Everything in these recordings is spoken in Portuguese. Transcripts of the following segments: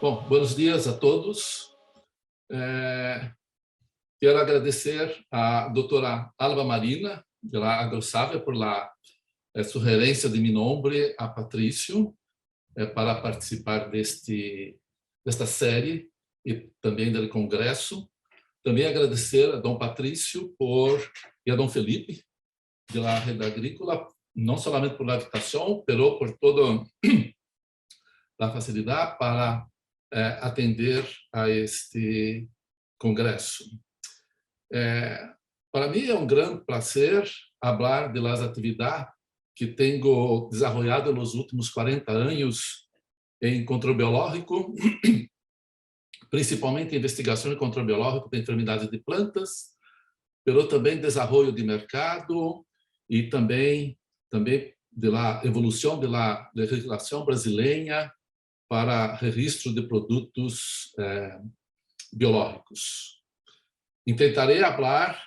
Bom, buenos dias a todos. Quero agradecer à doutora Alba Marina, de la AgroSavia, por la sugerência de meu nome a Patrício para participar desta série e também do congresso. Também agradecer a Dom Patrício e a Dom Felipe, de la Rede Agrícola, não somente por la invitação, mas por toda a facilidade para atender a este congresso. Para mim é grande prazer falar das atividades que tenho desenvolvido nos últimos 40 anos em controle biológico, principalmente investigação em controle biológico de enfermidades de plantas, mas também desenvolvimento de mercado e também da evolução da legislação brasileira para registro de produtos biológicos. Tentarei falar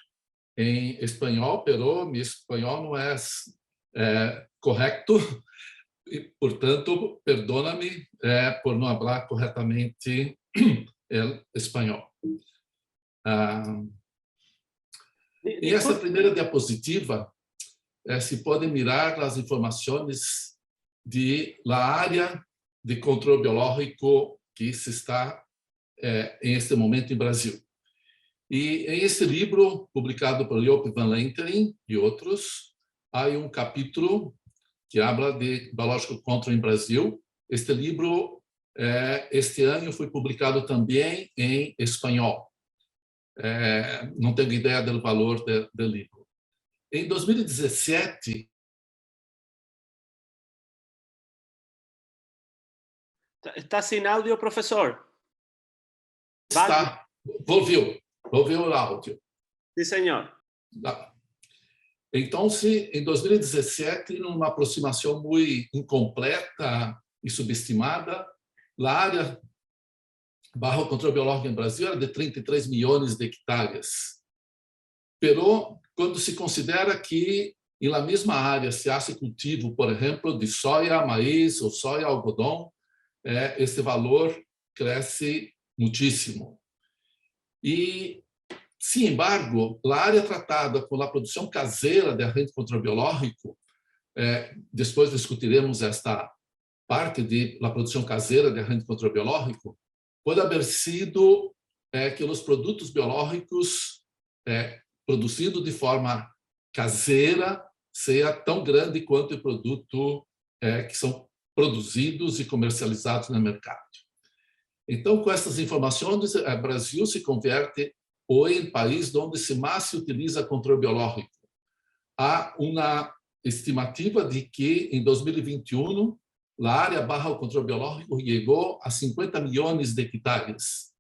em espanhol, mas meu espanhol não é correto e, portanto, perdona-me por não falar corretamente espanhol. Em essa primeira diapositiva, se podem mirar as informações da área de controle biológico que se está em este momento em Brasil. E em este livro, publicado por Joop van Lenteren e outros, há capítulo que fala de biológico controle em Brasil. Este livro, este ano, foi publicado também em espanhol. Não tenho ideia do valor do livro. Em 2017... Está sem áudio, professor? Está. Volviu o áudio. Sim, senhor. Então, em 2017, numa aproximação muito incompleta e subestimada, a área bajo controle biológico em Brasil era de 33 milhões de hectares. Pero, quando se considera que na mesma área se hace cultivo, por exemplo, de soja, maíz ou soja, algodão, esse valor cresce muitíssimo. E, sin embargo, a área tratada com a produção caseira de agente controle biológico, depois discutiremos esta parte da produção caseira de agente controle biológico, pode haver sido que os produtos biológicos produzidos de forma caseira seja tão grande quanto o produto que são produzidos e comercializados no mercado. Então, com essas informações, o Brasil se converte hoje em país onde mais se utiliza controle biológico. Há uma estimativa de que, em 2021, a área bajo o controle biológico chegou a 50 milhões de hectares.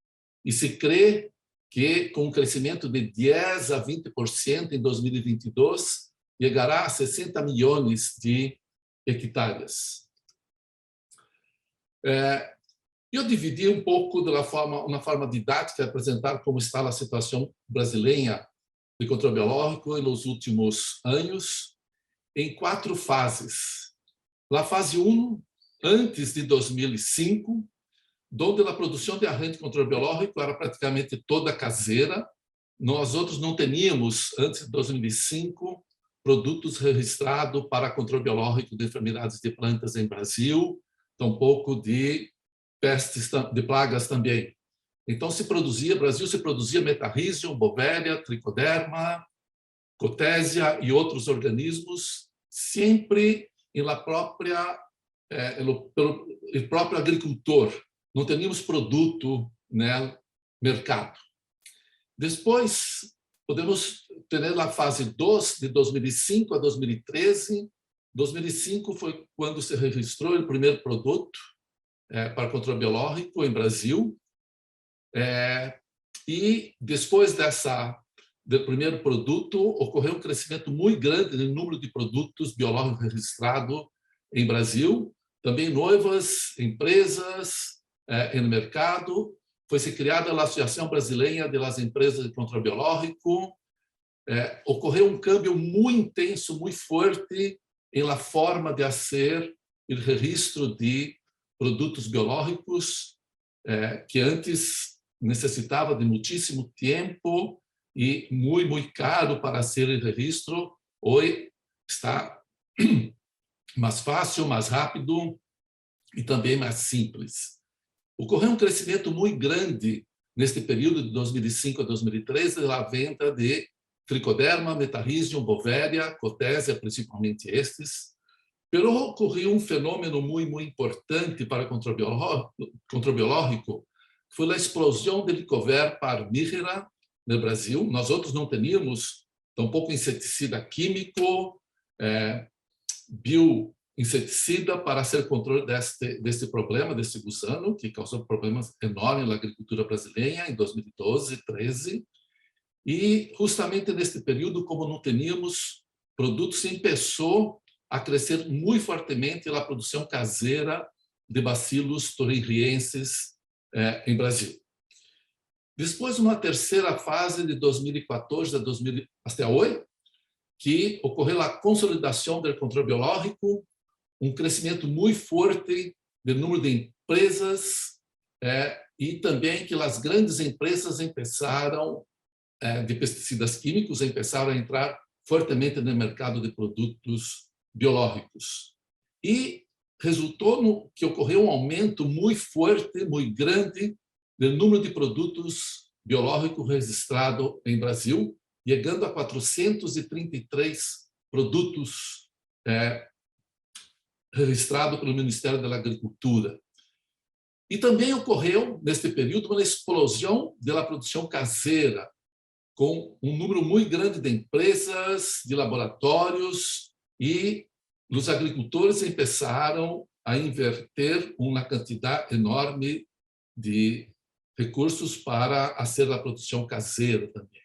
E se crê que, com um crescimento de 10% a 20% em 2022, chegará a 60 milhões de hectares. Eu dividi um pouco uma forma didática de apresentar como está a situação brasileira de controle biológico nos últimos anos, em 4 fases. A fase 1, antes de 2005, onde a produção de agente de controle biológico era praticamente toda caseira. Nós outros não tínhamos, antes de 2005, produtos registrados para controle biológico de enfermidades de plantas em Brasil, tampouco de pestes, de plagas também. Então, Brasil se produzia Metarrhizium, Bovéria, Tricoderma, Cotésia e outros organismos, sempre pelo próprio agricultor. Não tínhamos produto no mercado. Depois, podemos ter a fase 2, de 2005 a 2013. 2005 foi quando se registrou o primeiro produto para controle biológico em Brasil. E depois do primeiro produto, ocorreu um crescimento muito grande no número de produtos biológicos registrados em Brasil. Também novas empresas no mercado. Foi-se criada a Associação Brasileira das Empresas de Controle Biológico. Ocorreu um câmbio muito intenso, muito forte na forma de fazer o registro de produtos biológicos. que antes necessitava de muitíssimo tempo e muito caro para ser o registro, hoje está mais fácil, mais rápido e também mais simples. Ocorreu um crescimento muito grande neste período de 2005 a 2013 da venda de Tricoderma, Metarhizium, Bovéria, Cotésia, principalmente estes. Pero ocorreu um fenômeno muito importante para o controle que foi a explosão do Helicobacter parmígera no Brasil. Nós outros não tínhamos tampouco inseticida químico, bioinseticida para ser controle deste problema, deste gusano, que causou problemas enormes na agricultura brasileira em 2012, 2013. E justamente neste período, como não tínhamos produtos, começou a crescer muito fortemente a produção caseira de bacilos thuringienses em Brasil. Depois, uma terceira fase de 2014 até hoje, que ocorreu a consolidação do controle biológico, um crescimento muito forte do número de empresas e também que as grandes empresas começaram de pesticidas químicos começaram a entrar fortemente no mercado de produtos biológicos. E resultou no que ocorreu um aumento muito forte, muito grande, do número de produtos biológicos registrados em Brasil, chegando a 433 produtos registrados pelo Ministério da Agricultura. E também ocorreu, neste período, uma explosão da produção caseira, com um número muito grande de empresas, de laboratórios, e os agricultores começaram a inverter uma quantidade enorme de recursos para fazer a produção caseira também.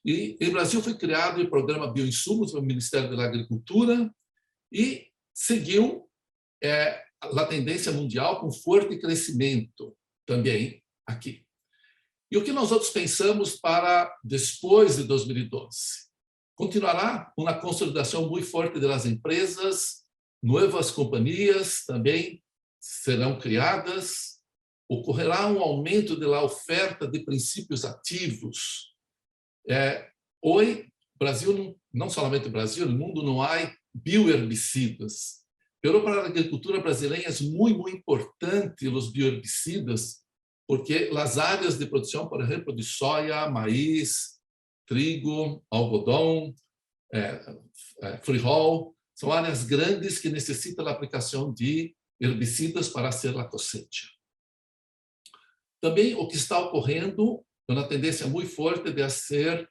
E em Brasil foi criado o programa Bioinsumos do Ministério da Agricultura e seguiu a tendência mundial com forte crescimento também aqui. E o que nós outros pensamos para depois de 2012? Continuará uma consolidação muito forte das empresas, novas companhias também serão criadas, ocorrerá um aumento da oferta de princípios ativos. Hoje, Brasil, não somente o Brasil, no mundo não há bioherbicidas. Pero para a agricultura brasileira é muito importante os bioherbicidas, porque as áreas de produção, por exemplo, de soja, maíz, trigo, algodão, frijol, são áreas grandes que necessitam da aplicação de herbicidas para fazer a cosecha. Também o que está ocorrendo é uma tendência muito forte de fazer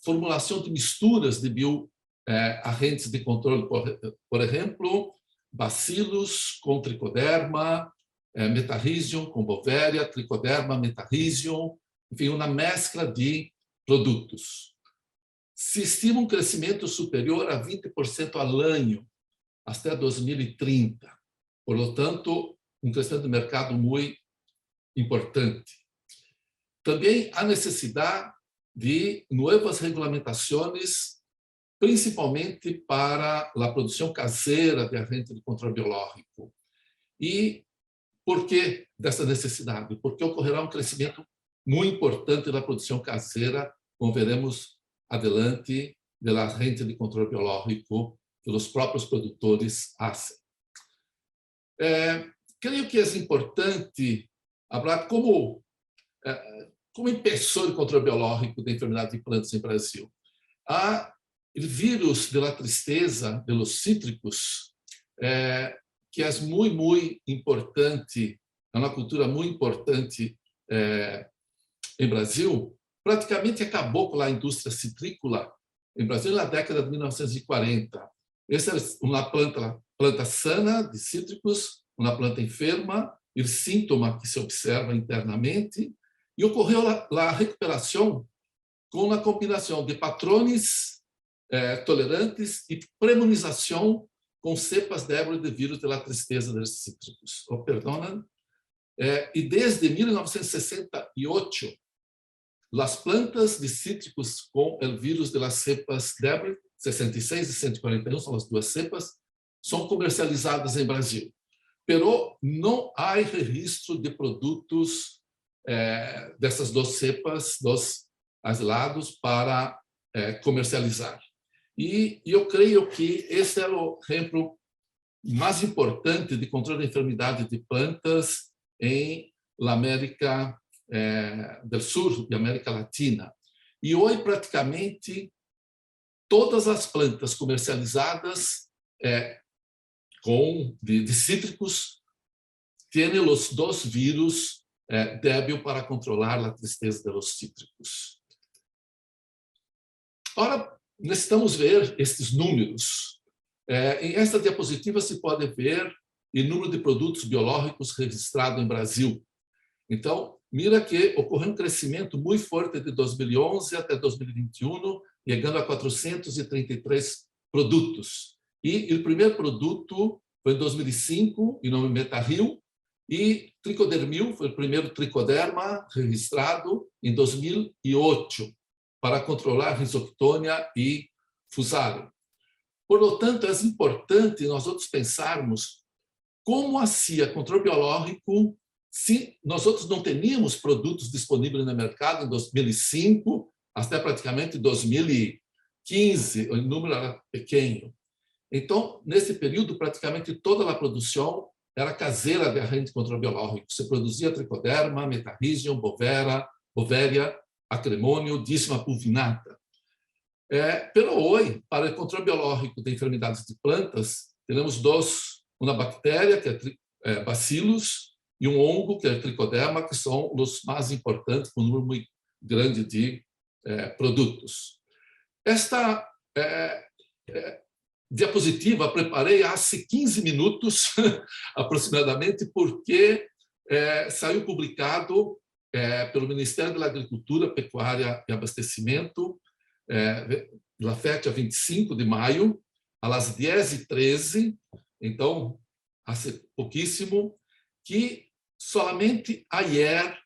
formulação de misturas de bioagentes de controle, por exemplo, bacilos com tricoderma, Metarhizium com Bovéria, Tricoderma, Metarhizium, enfim, uma mescla de produtos. Se estima um crescimento superior a 20% ao ano até 2030. Portanto, um crescimento do mercado muito importante. Também há necessidade de novas regulamentações, principalmente para a produção caseira de agente de controle biológico. E por que dessa necessidade? Porque ocorrerá um crescimento muito importante da produção caseira, como veremos adelante, da agente de controle biológico que os próprios produtores fazem. Creio que é importante falar como começou o controle biológico da enfermidade de plantas em Brasil. Há o vírus da tristeza dos cítricos, que é muito importante, é uma cultura muito importante em Brasil, praticamente acabou com a indústria citrícola em Brasil na década de 1940. Essa é uma planta sana de cítricos, uma planta enferma, e o síntoma que se observa internamente, e ocorreu a recuperação com a combinação de patrões tolerantes e premonização com cepas de árvore de vírus da tristeza dos cítricos. E desde 1968, as plantas de cítricos com o vírus das cepas Debre, 66 e 141, são as duas cepas, são comercializadas em Brasil. pero não há registro de produtos dessas duas cepas, dos aislados, para comercializar. E eu creio que esse é o exemplo mais importante de controle de enfermidade de plantas em América do Sul e América Latina. E hoje, praticamente, todas as plantas comercializadas de cítricos têm os dois vírus débil para controlar a tristeza dos cítricos. Ora, necessitamos ver estes números. Em esta diapositiva se pode ver o número de produtos biológicos registrados em Brasil. Então, mira que ocorreu um crescimento muito forte de 2011 até 2021, chegando a 433 produtos. E o primeiro produto foi em 2005, em nome Metaril, e Tricodermil foi o primeiro tricoderma registrado em 2008, para controlar Rhizoctonia e Fusarium. Por lo tanto, é importante nós outros pensarmos como assim controle biológico, se nós outros não teníamos produtos disponíveis no mercado em 2005, até praticamente 2015, o número era pequeno. Então, nesse período, praticamente toda a produção era caseira de agente de controle biológico. Se produzia tricoderma, metarrhizium, bovéria, acremônio, dísima pulvinata. Pero hoje, para o controle biológico de enfermidades de plantas, temos uma bactéria, que é bacillus, e um hongo, que é tricoderma, que são os mais importantes, com um número muito grande de produtos. Esta diapositiva preparei há 15 minutos, aproximadamente, porque saiu publicado pelo Ministério da Agricultura, Pecuária e Abastecimento, na fecha 25 de maio, às 10h13, então, há pouquíssimo, que somente ayer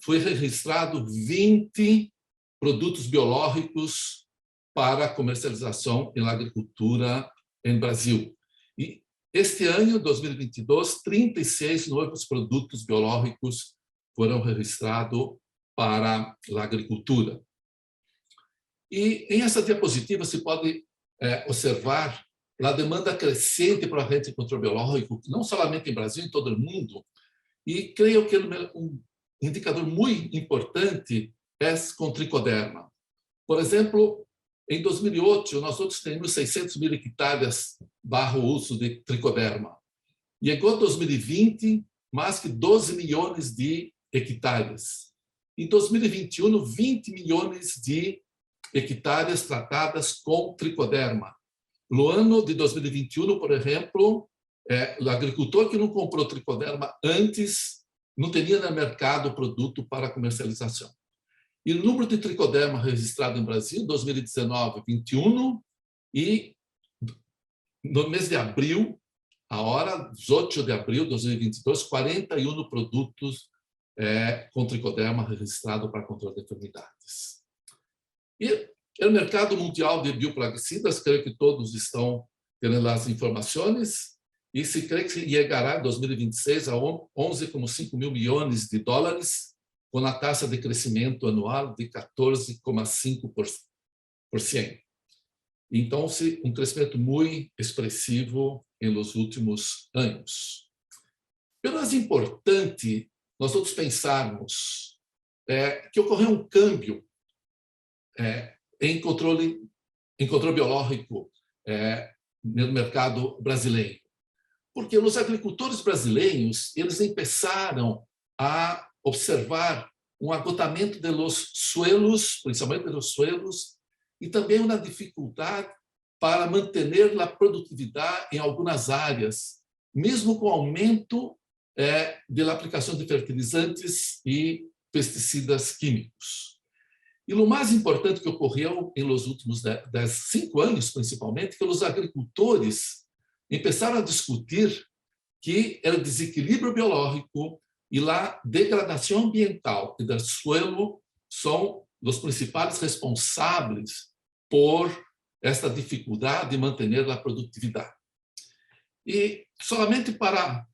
foi registrado 20 produtos biológicos para comercialização na agricultura em Brasil. E este ano, 2022, 36 novos produtos biológicos foram registrados para a agricultura. E em essa diapositiva se pode observar a demanda crescente para agente de controle biológico, não somente em Brasil, em todo o mundo. E creio que um indicador muito importante é com tricoderma. Por exemplo, em 2008, nós outros temos 600 mil hectares barro uso de tricoderma. Chegou 2020, mais que 12 milhões de hectares. Em 2021, 20 milhões de hectares tratadas com tricoderma. No ano de 2021, por exemplo, o agricultor que não comprou tricoderma antes não tinha no mercado produto para comercialização. E o número de tricoderma registrado em Brasil, 2019, 21, e no mês de abril, agora, 18 de abril de 2022, 41 produtos com tricoderma registrado para controle de enfermidades. E o mercado mundial de bioplaguicidas, creio que todos estão tendo as informações, e se crê que chegará em 2026 a 11,5 mil milhões de dólares, com a taxa de crescimento anual de 14,5%. Então, um crescimento muito expressivo nos últimos anos. Mas é importante nós todos pensarmos que ocorreu um câmbio em controle biológico no mercado brasileiro. Porque os agricultores brasileiros, eles começaram a observar um agotamento dos suelos, principalmente dos suelos, e também uma dificuldade para manter a produtividade em algumas áreas, mesmo com o aumento da aplicação de fertilizantes e pesticidas químicos. E o mais importante que ocorreu nos últimos 5 anos, principalmente, que os agricultores começaram a discutir que o desequilíbrio biológico e a degradação ambiental e do suelo são os principais responsáveis por esta dificuldade de manter a produtividade. E somente para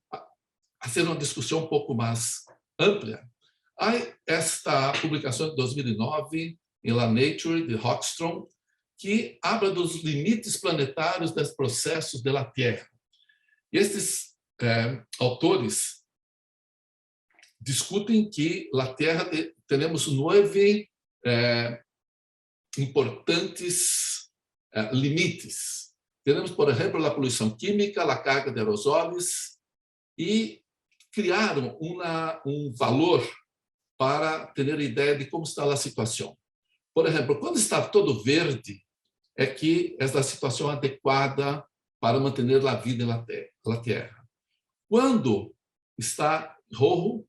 fazer uma discussão um pouco mais ampla, há esta publicação de 2009 em La Nature, de Hockstrom, que habla dos limites planetários dos processos da Terra. E estes autores discutem que na Terra temos 9 importantes limites. Temos, por exemplo, a poluição química, a carga de aerosoles, e criaram valor para ter ideia de como está a situação. Por exemplo, quando está todo verde, é que é a situação adequada para manter a vida na Terra. Quando está rojo,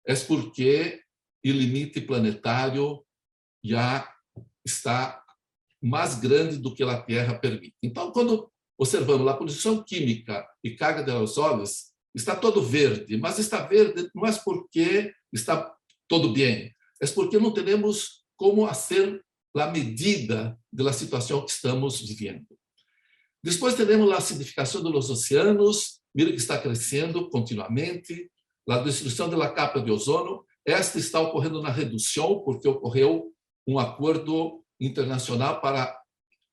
é porque o limite planetário já está mais grande do que a Terra permite. Então, quando observamos a poluição química e carga de aerosoles, está todo verde, mas está verde não é porque está todo bem, é porque não temos como fazer a medida da situação que estamos vivendo. Depois temos a acidificação dos oceanos, mira que está crescendo continuamente, a destruição da capa de ozono. Esta está ocorrendo na redução, porque ocorreu acordo internacional para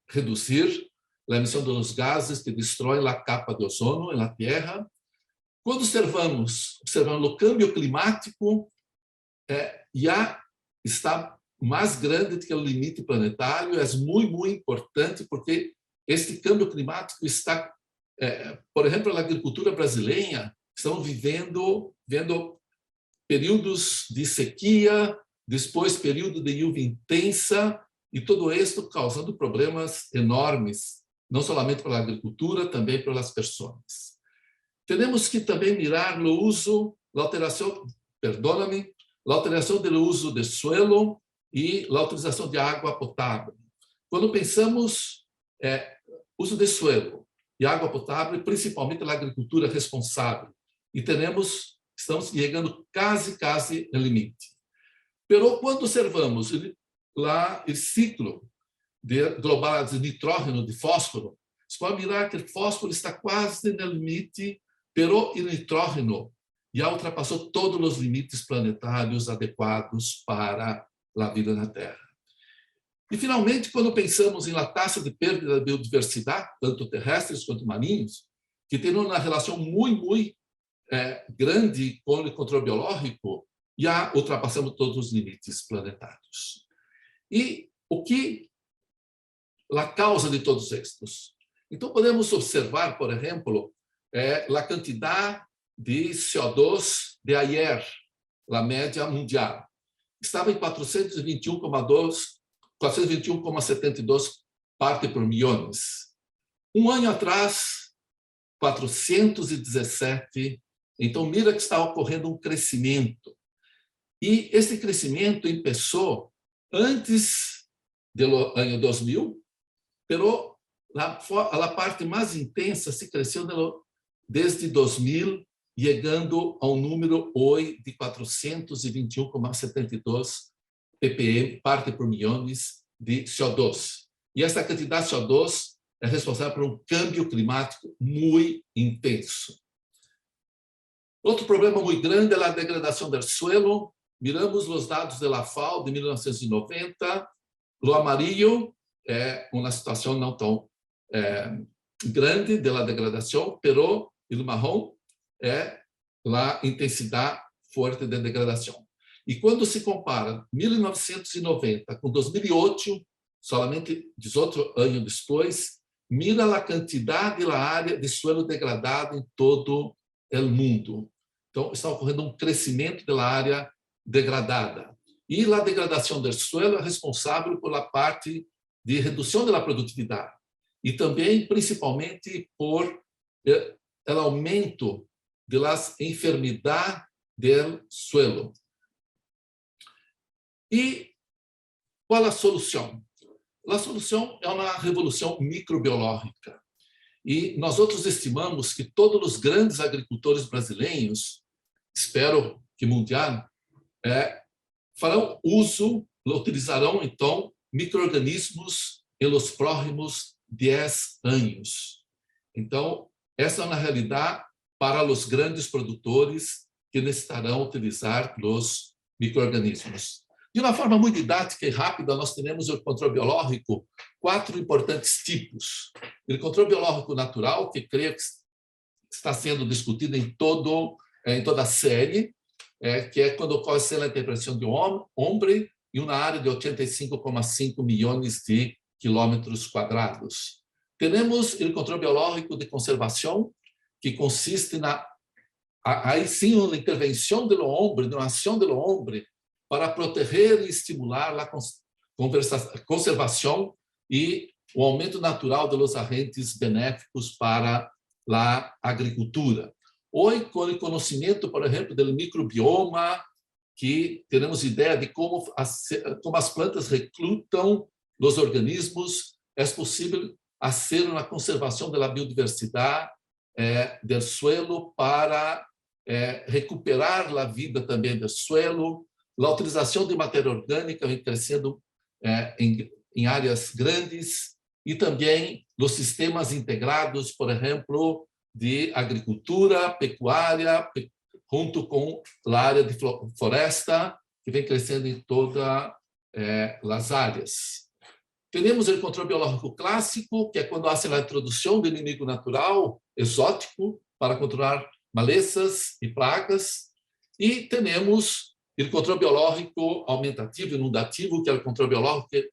reduzir a emissão dos gases que destroem a capa de ozono na Terra. Quando observamos o câmbio climático, já está mais grande do que o limite planetário. É muito importante, porque este câmbio climático está, por exemplo, na agricultura brasileira, estamos vendo períodos de sequia, depois período de chuva intensa, e tudo isso causando problemas enormes, não somente para a agricultura, também para as pessoas. Temos que também mirar o uso, a alteração do uso do suelo e a utilização de água potável. Quando pensamos uso de suelo e água potável, principalmente na agricultura responsável, e estamos chegando quase no limite. Pero quando observamos o ciclo global de nitrógeno, de fósforo, você pode mirar que o fósforo está quase no limite, pero o nitrógeno já ultrapassou todos os limites planetários adequados para a vida na Terra. E, finalmente, quando pensamos em taxa de perda da biodiversidade, tanto terrestres quanto marinhos, que tem uma relação muito grande com o controle biológico, já ultrapassamos todos os limites planetários. E a causa de todos estes? Então, podemos observar, por exemplo, a quantidade de CO2 de ayer, a média mundial. Estava em 421,72 partes por milhões. Ano atrás, 417. Então, mira que está ocorrendo crescimento. E esse crescimento começou antes do ano 2000, pero a parte mais intensa se cresceu desde 2000, chegando ao número hoje de 421,72 ppm, parte por milhões, de CO2. E essa quantidade de CO2 é responsável por câmbio climático muito intenso. Outro problema muito grande é a degradação do suelo. Miramos os dados da FAO de 1990. O amarillo é uma situação não tão grande da degradação, pero o marrom é a intensidade forte da degradação. E quando se compara 1990 com 2008, somente 18 anos depois, mira a quantidade e a área de suelo degradado em todo o mundo. Então, está ocorrendo crescimento da área degradada. E a degradação do suelo é responsável pela parte de redução da produtividade. E também, principalmente, por o aumento das enfermidades do suelo. E qual a solução? A solução é uma revolução microbiológica. E nós outros estimamos que todos os grandes agricultores brasileiros, espero que mundial, farão uso, utilizarão, então, micro-organismos nos próximos 10 anos. Então, essa é uma realidade para os grandes produtores que necessitarão utilizar os micro-organismos. De uma forma muito didática e rápida, nós temos o controle biológico, 4 importantes tipos. O controle biológico natural, que creio que está sendo discutido em toda a série, que é quando ocorre a intervenção de homem em uma área de 85,5 milhões de quilômetros quadrados. Temos o controle biológico de conservação, que consiste aí sim na intervenção do homem, na ação do homem, para proteger e estimular a conservação e o aumento natural dos agentes benéficos para a agricultura. Hoje, com o conhecimento, por exemplo, do microbioma, que temos ideia de como as plantas recrutam os organismos, é possível fazer uma conservação da biodiversidade do suelo para recuperar a vida também do suelo. A utilização de matéria orgânica vem crescendo em áreas grandes e também os sistemas integrados, por exemplo, de agricultura, pecuária, junto com a área de floresta, que vem crescendo em todas as áreas. Temos o controle biológico clássico, que é quando há a introdução do inimigo natural, exótico, para controlar malezas e pragas. E temos o controle biológico aumentativo e inundativo, que é o controle biológico que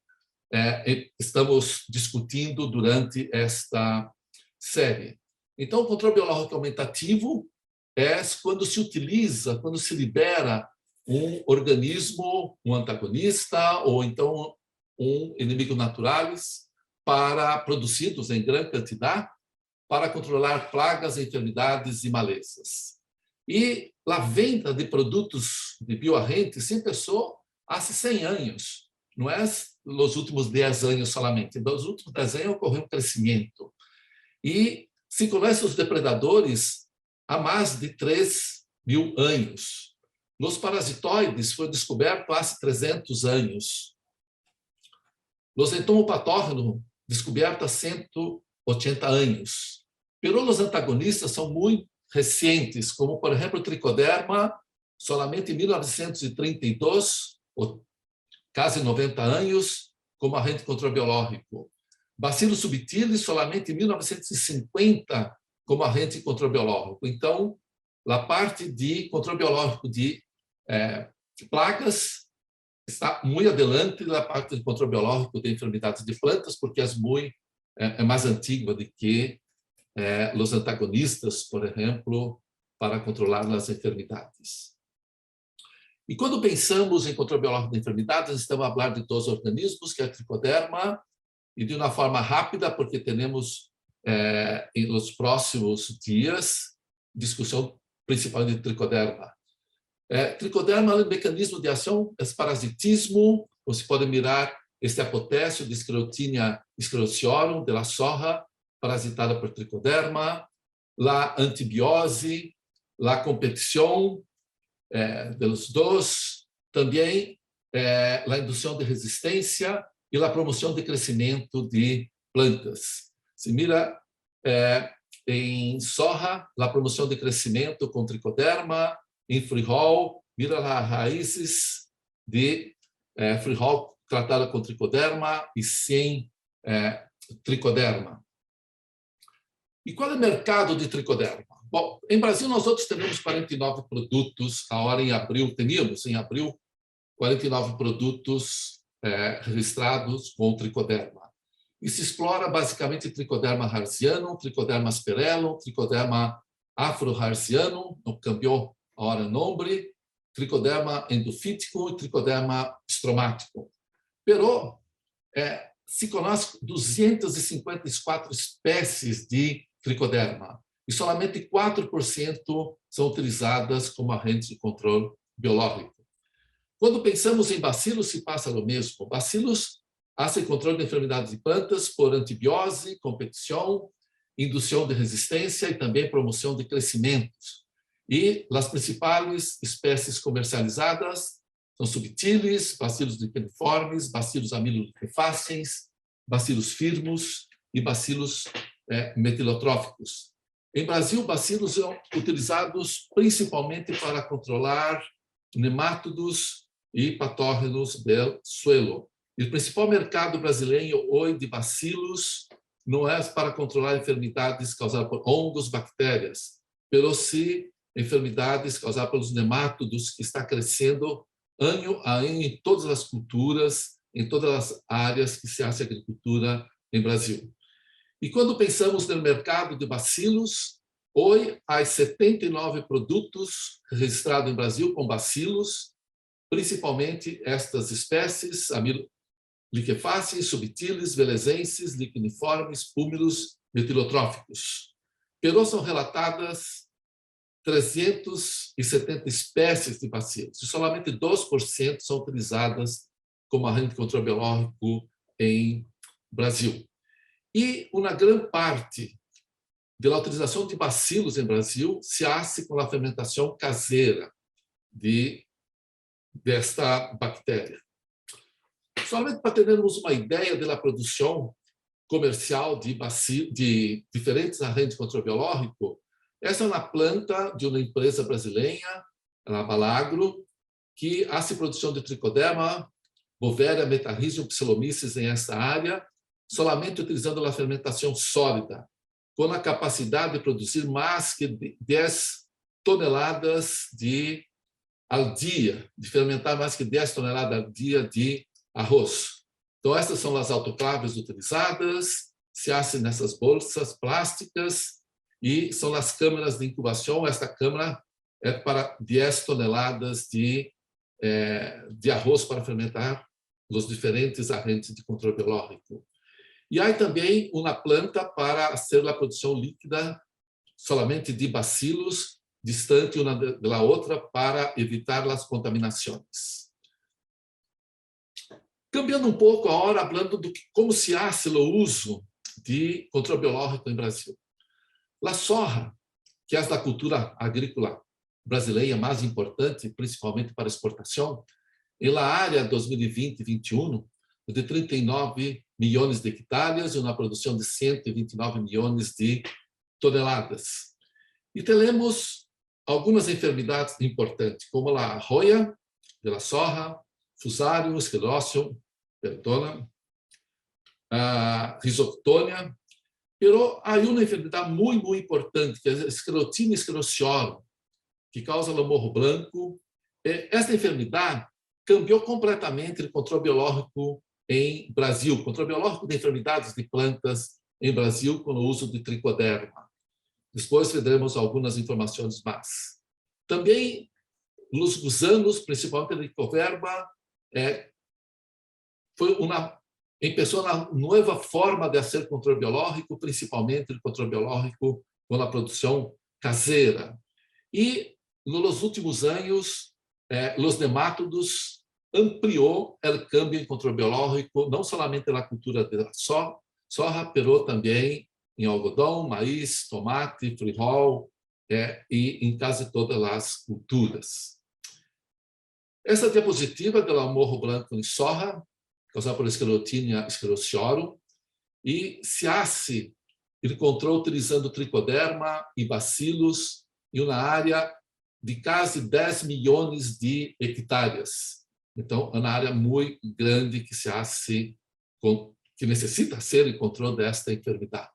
estamos discutindo durante esta série. Então, o controle biológico aumentativo é quando se utiliza, quando se libera um organismo, um antagonista, ou então um inimigo naturalis, produzidos em grande quantidade, para controlar pragas, enfermidades e malezas. E a venda de produtos de bioagentes sempre começou há 100 anos, não é nos últimos 10 anos somente. Nos últimos 10 anos ocorreu um crescimento. E se conhece os depredadores há mais de 3.000 anos. Os parasitoides foi descoberto há 300 anos. Os entomopatógenos descobertos há 180 anos. Pero os antagonistas são muito recentes, como, por exemplo, o tricoderma, somente em 1932, ou quase 90 anos, como agente controbiológico. Bacillus subtilis, somente em 1950, como agente controbiológico. Então, a parte de controle biológico de plagas está muito adiante da parte de controle biológico de enfermidades de plantas, porque é mais antiga do que os antagonistas, por exemplo, para controlar as enfermidades. E quando pensamos em controle biológico de enfermidades, estamos a falar de dois organismos, que é a tricoderma, e de uma forma rápida, porque teremos nos próximos dias discussão principal de tricoderma. Tricoderma é um mecanismo de ação, é parasitismo. Você pode mirar este apotécio de Sclerotinia sclerotiorum, de la soja, parasitada por tricoderma, a antibiose, a competição dos dois, também a indução de resistência e a promoção de crescimento de plantas. Se mira em soja, a promoção de crescimento com tricoderma, em frijol, mira as raízes de frijol tratada com tricoderma e sem tricoderma. E qual é o mercado de tricoderma? Bom, em Brasil nós outros temos 49 produtos, agora em abril 49 produtos registrados com tricoderma. E se explora basicamente tricoderma harzianum, tricoderma asperellum, tricoderma afro-harzianum, não cambiou agora o nome, tricoderma endofítico e tricoderma stromático. Pero se conhece 254 espécies de tricoderma e somente 4% são utilizadas como agentes de controle biológico. Quando pensamos em bacilos, se passa o mesmo. Bacilos fazem controle de enfermidades de plantas por antibiose, competição, indução de resistência e também promoção de crescimento. E as principais espécies comercializadas são subtilis, bacilos licheniformes, bacilos amiloliquefáceis, bacilos firmus e bacilos metilotróficos. Em Brasil, bacilos são utilizados principalmente para controlar nemátodos e patógenos do suelo. O principal mercado brasileiro hoje de bacilos não é para controlar enfermidades causadas por hongos, bactérias, mas sim enfermidades causadas pelos nemátodos que está crescendo ano a ano em todas as culturas, em todas as áreas que se acha agricultura em Brasil. E quando pensamos no mercado de bacilos, hoje há 79 produtos registrados em Brasil com bacilos, principalmente estas espécies, liquefáceis, subtilis, velezenses, liquiniformes, púmilos, metilotróficos. Pero são relatadas 370 espécies de bacilos, e somente 2% são utilizadas como agente controle-biológico em Brasil. E uma grande parte da utilização de bacilos em Brasil se hace com a fermentação caseira desta bactéria. Somente para termos uma ideia da produção comercial de diferentes agentes controle-biológico, essa é uma planta de uma empresa brasileira, a Balagro, que faz produção de tricoderma, Bovéria, Metarrhizium, Psilomices em essa área, somente utilizando a fermentação sólida, com a capacidade de produzir mais que 10 toneladas ao dia, de fermentar mais que 10 toneladas ao dia de arroz. Então, essas são as autoclaves utilizadas, se fazem nessas bolsas plásticas e são as câmaras de incubação. Esta câmara é para 10 toneladas de arroz para fermentar os diferentes agentes de controle biológico. E há também uma planta para fazer a produção líquida somente de bacilos, distante uma da outra, para evitar as contaminações. Cambiando um pouco agora, falando de como se faz o uso de controle biológico em Brasil. A soja, que é da cultura agrícola brasileira mais importante, principalmente para exportação, na área 2020-21, de 39 milhões de hectares e uma produção de 129 milhões de toneladas. E temos algumas enfermidades importantes, como a roia da soja, Fusarium, Sclerotium, Perdona, a Rhizoctonia, pero há uma enfermidade muito importante, que é a Sclerotinia sclerotiorum, que causa o morro branco. Esta enfermidade cambiou completamente o controle biológico em Brasil, o controle biológico de enfermidades de plantas em Brasil com o uso de tricoderma. Depois veremos algumas informações mais. Também, nos gusanos, principalmente a tricoderma, começou uma nova forma de fazer controle biológico, principalmente o controle biológico com a produção caseira. E, nos últimos anos, os nemátodos ampliou o câmbio em controle biológico, não somente na cultura da soja, mas também em algodão, maíz, tomate, frijol, e em quase todas as culturas. Essa diapositiva do morro branco em soja, causada por Sclerotinia sclerotiorum, e se hace ele controle utilizando tricoderma e bacilos em uma área de quase 10 milhões de hectares. Então, é uma área muito grande que se hace, que necessita ser o controle desta enfermidade.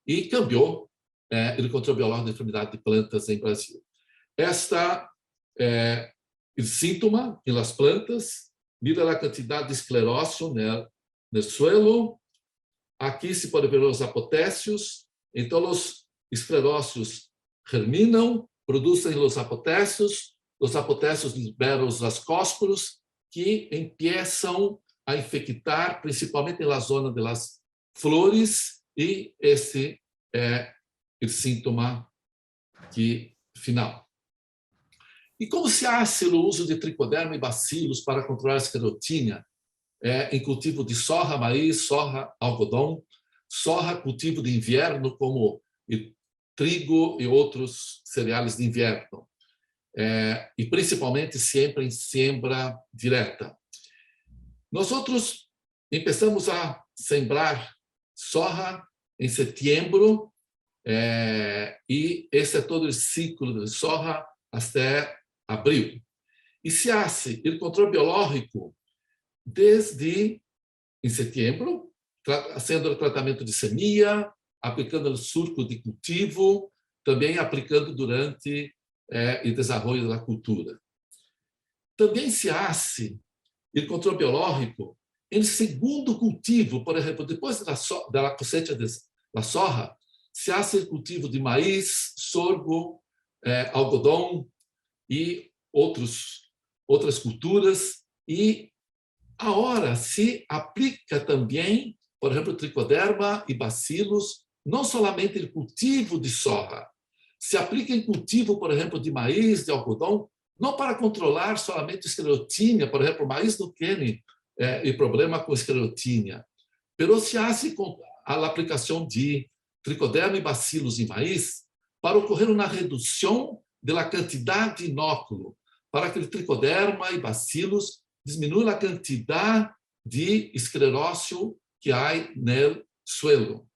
E cambiou o controle biológico da enfermidade de plantas em Brasil. O síntoma nas plantas, mira a quantidade de esclerócio no suelo. Aqui se pode ver os apotécios. Então, os esclerócios germinam, produzem os apotécios liberam os ascósporos, que começam a infectar, principalmente na zona das flores, e esse é o síntoma final. E como se faz o uso de tricoderma e bacilos para controlar a esclerotínia em cultivo de soja, maíz, soja, algodão, soja, cultivo de inverno, como trigo e outros cereais de inverno, e principalmente sempre em siembra direta. Nós começamos a sembrar soja em setembro, e esse é todo o ciclo de soja até abril. E se hace o controle biológico desde em setembro, fazendo o tratamento de semeia, aplicando o surco de cultivo, também aplicando durante o desenvolvimento da cultura. Também se hace o controle biológico em segundo cultivo, por exemplo, depois da cosecha da soja, se hace o cultivo de maíz, sorgo, algodão e outras culturas, e agora se aplica também, por exemplo, tricoderma e bacilos, não somente no cultivo de soja, se aplica em cultivo, por exemplo, de maíz, de algodão, não para controlar somente esclerotínia, por exemplo, o maíz não tem problema com esclerotínia, mas se hace com a aplicação de tricoderma e bacilos em maíz para ocorrer uma redução da quantidade de inóculo, para que o tricoderma e bacilos diminua a quantidade de esclerócio que há no suelo.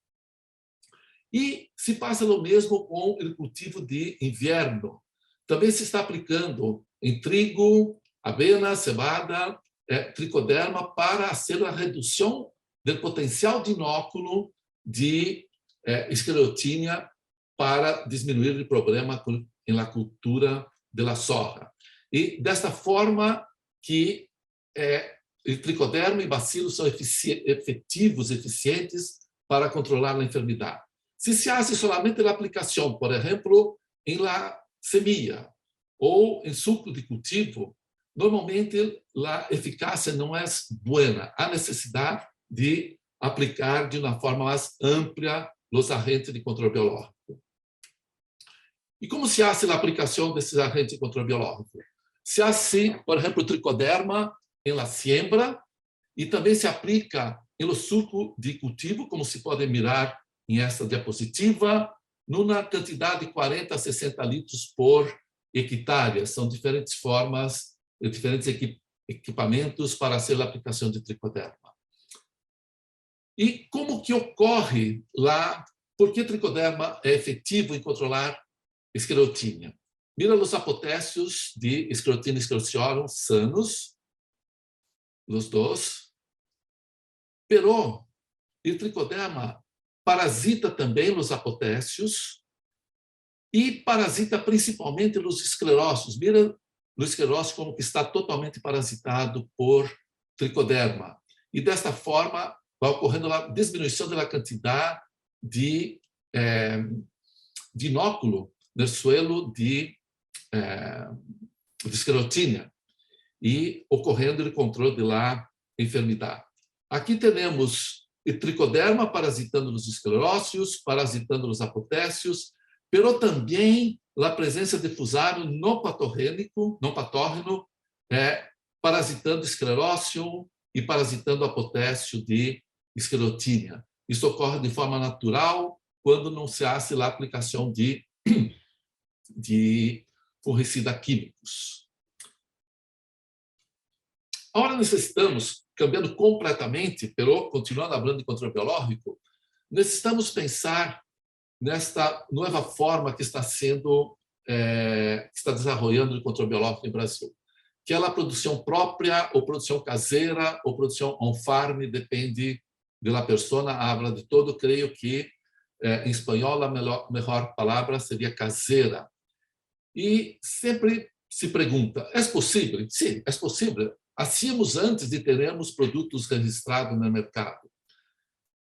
E se passa o mesmo com o cultivo de inverno. Também se está aplicando em trigo, avena, cevada, tricoderma para fazer a redução do potencial de inóculo de esclerotínia para diminuir o problema na cultura da soja. E desta forma que o tricoderma e bacilos são efetivos, eficientes para controlar a enfermidade. Se se hace solamente a aplicação, por exemplo, em la semilla ou em suco de cultivo, normalmente a eficácia não é boa. Há necessidade de aplicar de uma forma mais ampla os agentes de controle biológico. E como se hace a aplicação desses agentes de controle biológico? Se hace, por exemplo, o tricoderma em la siembra e também se aplica no suco de cultivo, como se pode mirar em esta diapositiva, numa quantidade de 40 a 60 litros por hectare. São diferentes formas, diferentes equipamentos para fazer a aplicação de tricoderma. E como que ocorre lá? Por que tricoderma é efetivo em controlar esclerotínia? Mira os apotécios de Sclerotinia sclerotiorum sanos, os dois, pero o tricoderma parasita também os apotécios e parasita principalmente os esclerócios. Mira o esclerócio como que está totalmente parasitado por tricoderma. E desta forma vai ocorrendo a diminuição da quantidade de inóculo no suelo de esclerotínia e ocorrendo o controle da enfermidade. Aqui temos o tricoderma parasitando os esclerócios, parasitando os apotécios, pero também a presença de fusário não patógeno, parasitando esclerócio e parasitando apotécio de esclerotínia. Isso ocorre de forma natural quando não se hace a aplicação de fungicidas químicos. Agora necessitamos, cambiando completamente, continuando falando de controle biológico, necessitamos pensar nesta nova forma que está desenvolvendo o controle biológico no Brasil, que é a produção própria ou produção caseira ou produção on-farm, depende da pessoa, habla de todo. Creio que em espanhol a melhor palavra seria caseira. E sempre se pergunta, é possível? Sim, é possível. Hacíamos antes de termos produtos registrados no mercado.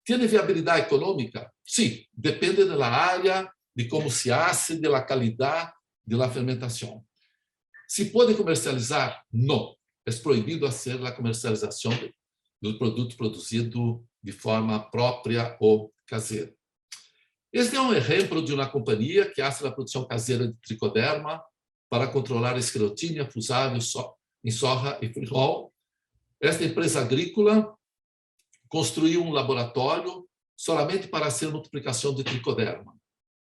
Tem viabilidade econômica? Sim, depende da área, de como se hace, da qualidade da fermentação. Se pode comercializar? Não. É proibido fazer a comercialização do produto produzido de forma própria ou caseira. Este é um exemplo de uma companhia que faz a produção caseira de tricoderma para controlar a esclerotínia, fusário em soja e frijol. Esta empresa agrícola construiu um laboratório somente para fazer multiplicação de tricoderma.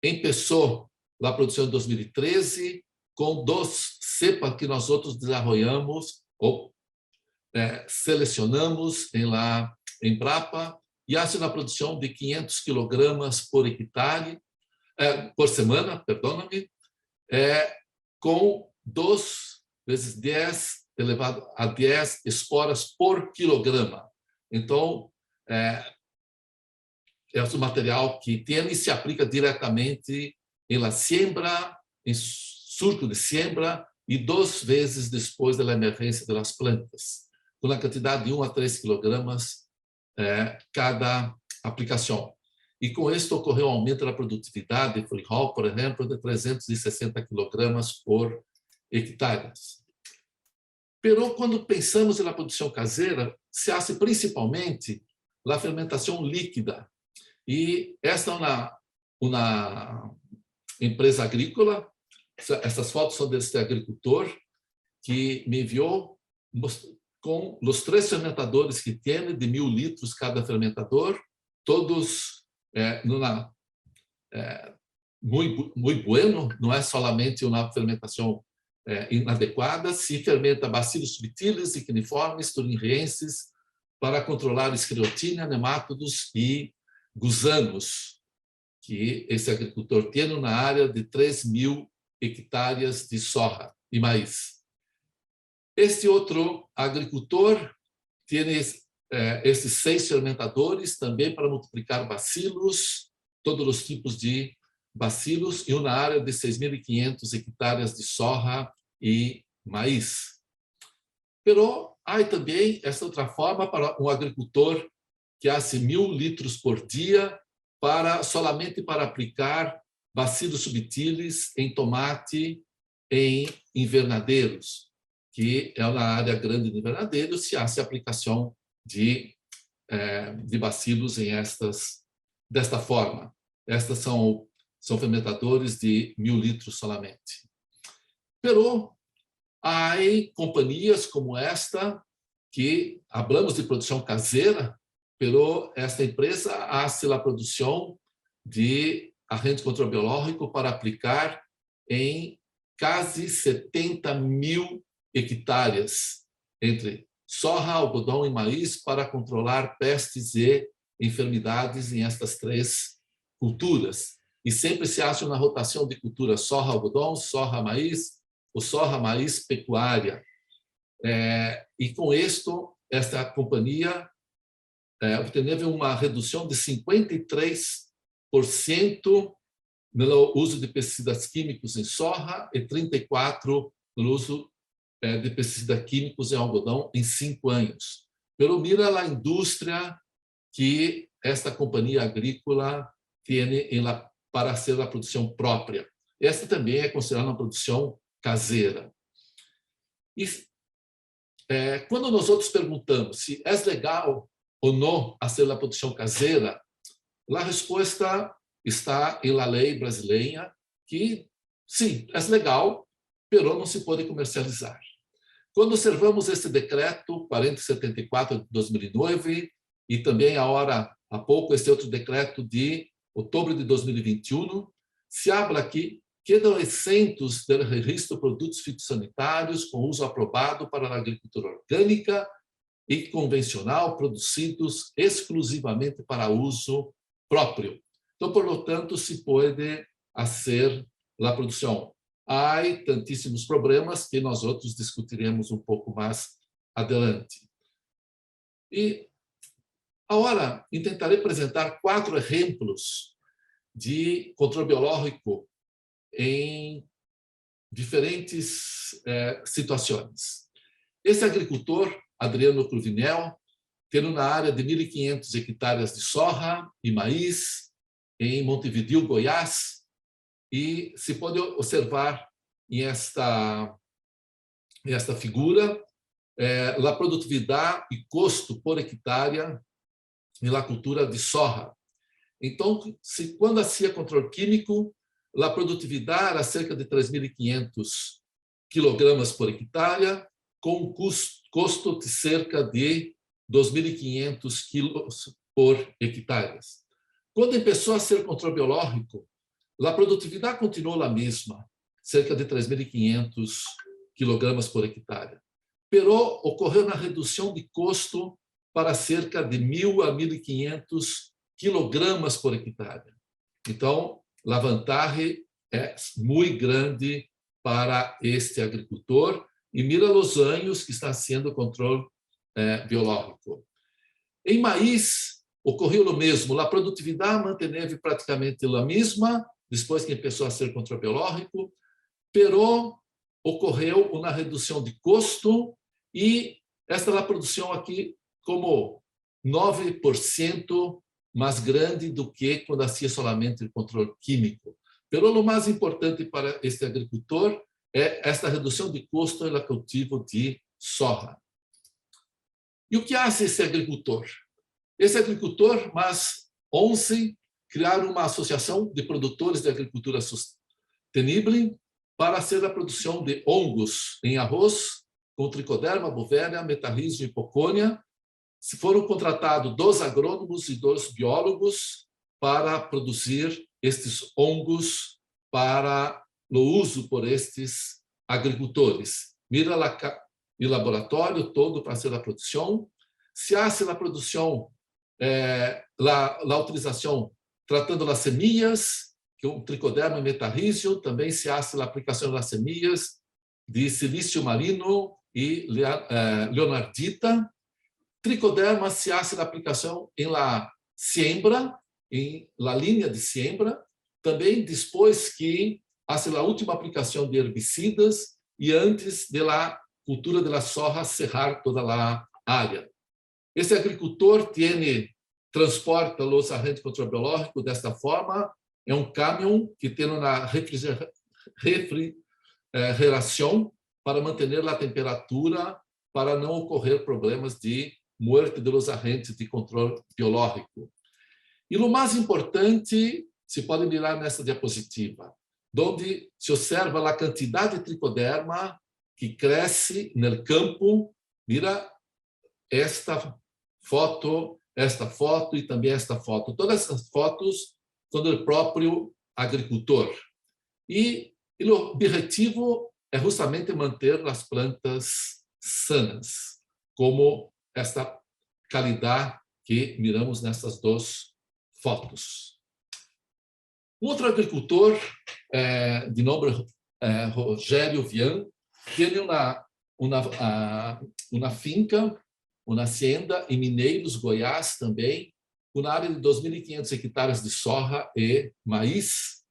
Começou a produção em 2013 com 2 cepas que nós outros desenvolvemos ou selecionamos em Embrapa e hace uma produção de 500 kg por hectare. por semana, perdona-me, com 2 vezes 10 elevado a 10 esporas por quilograma. Então, é um material que tem e se aplica diretamente em la siembra, em surco de siembra, e 2 vezes depois da emergência das plantas, com a quantidade de 1 a 3 quilogramas cada aplicação. E com isso ocorreu um aumento da produtividade de frijol, por exemplo, de 360 quilogramas por hectare. Pero quando pensamos na produção caseira, se hace principalmente a fermentação líquida. E esta é uma empresa agrícola. Essas fotos são deste agricultor que me enviou com os 3 fermentadores que tem, de 1.000 litros cada fermentador, todos muito bueno, não é somente uma fermentação inadequada, se fermenta bacilos subtilis e quiniformes turingienses para controlar esclerotina, nemátodos e gusanos, que esse agricultor tem na área de 3.000 hectares de soja e maíz. Este outro agricultor tem esses 6 fermentadores também para multiplicar bacilos, todos os tipos de bacilos, e uma área de 6.500 hectares de soja e maíz. Pero há também essa outra forma para um agricultor que hace 1.000 litros por dia solamente para aplicar bacilos subtilis em tomate em invernadeiros, que é uma área grande de invernadeiros, se hace aplicação de bacilos desta forma. Estas são fermentadores de 1.000 litros solamente. Pero há companhias como esta, que hablamos de produção caseira, pero esta empresa hace a produção de agente controbiológico para aplicar em quase 70.000 hectares, entre soja, algodão e maíz, para controlar pestes e enfermidades em estas 3 culturas. E sempre se acha uma rotação de cultura soja, algodão, soja, maíz, ou soja, maíz, pecuária. E com isto, esta companhia obteve uma redução de 53% no uso de pesticidas químicos em soja e 34% no uso de pesticidas químicos em algodão em 5 anos. Pero mira a indústria que esta companhia agrícola tem para ser a produção própria. Esta também é considerada uma produção caseira. E quando nós outros perguntamos se é legal ou não fazer a produção caseira, a resposta está na lei brasileira, que sim, é legal, mas não se pode comercializar. Quando observamos este decreto 4074 de 2009 e também agora há pouco este outro decreto de outubro de 2021, se habla aqui quedam exentos do registro de produtos fitossanitários com uso aprovado para a agricultura orgânica e convencional, produzidos exclusivamente para uso próprio. Então, por lo tanto, se pode fazer a produção. Há tantíssimos problemas que nós outros discutiremos um pouco mais adiante. E agora tentarei apresentar 4 exemplos de controle biológico em diferentes situações. Esse agricultor, Adriano Cruvinel, tem uma área de 1.500 hectares de soja e maíz em Montevideo, Goiás, e se pode observar em esta figura a produtividade e custo por hectare na cultura de soja. Então, quando hacía controle químico, a produtividade era cerca de 3.500 quilogramas por hectare, com um custo de cerca de 2.500 quilos por hectare. Quando começou a ser controle biológico, a produtividade continuou a mesma, cerca de 3.500 quilogramas por hectare. Pero ocorreu uma redução de custo para cerca de 1.000 a 1.500 quilogramas por hectare. Então, a vantagem é muito grande para este agricultor e mira os anos que está sendo o controle biológico. Em maíz, ocorreu o mesmo. A produtividade manteve praticamente a mesma, depois que começou a ser controle biológico, pero ocorreu uma redução de custo e esta é a produção aqui como 9% mais grande do que quando hacía solamente o controle químico. Pero o mais importante para este agricultor é esta redução de custo no cultivo de soja. E o que faz esse agricultor? Esse agricultor, mais 11, criaram uma associação de produtores de agricultura sustentável para fazer a produção de hongos em arroz, com Trichoderma bovéria, Metarrhizium e Pocônia. Foram contratados 2 agrônomos e 2 biólogos para produzir estes hongos para o uso por estes agricultores. Mira o laboratório todo para fazer a produção. Se hace a produção, a utilização tratando as semillas, que o Trichoderma e Metarrhizium, também se hace a aplicação das semillas de silício marino e leonardita. Trichoderma se hace a aplicação em la siembra, em la linha de siembra, também depois que hace a última aplicação de herbicidas e antes da cultura da soja cerrar toda a área. Esse agricultor transporta os agentes controbiológicos desta forma, é um caminhão que tem uma refrigeração para manter a temperatura, para não ocorrer problemas de morte dos agentes de controle biológico. E o mais importante, se pode mirar nessa diapositiva, onde se observa a quantidade de tricoderma que cresce no campo. Mira esta foto e também esta foto. Todas essas fotos são do próprio agricultor. E o objetivo é justamente manter as plantas sanas, como esta qualidade que miramos nessas 2 fotos. Outro agricultor, de nome Rogério Vian, tem uma finca, uma hacienda em Mineiros, Goiás também, com uma área de 2.500 hectares de soja e maíz.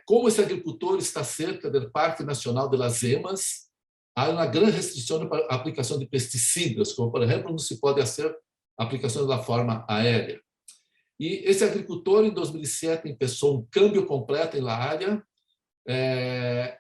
Como esse agricultor está cerca do Parque Nacional de las Emas, há uma grande restrição para a aplicação de pesticidas, como, por exemplo, não se pode fazer aplicação da forma aérea. E esse agricultor, em 2007, começou um câmbio completo na área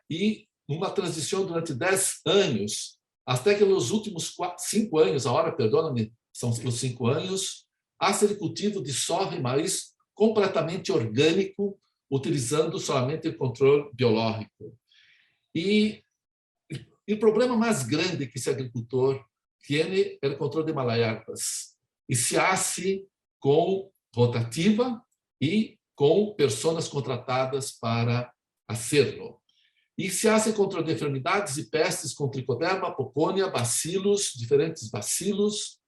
e uma transição durante 10 anos, até que nos últimos 5 anos, perdona-me, são os 5 anos, há-se o cultivo de soja e maíz completamente orgânico, utilizando somente o controle biológico. E o problema mais grande que esse agricultor tem é o controle de malarierbas. E se hace com rotativa e com pessoas contratadas para fazê-lo. E se hace controle de enfermidades e pestes com Trichoderma, Pocônia, bacilos, diferentes bacilos,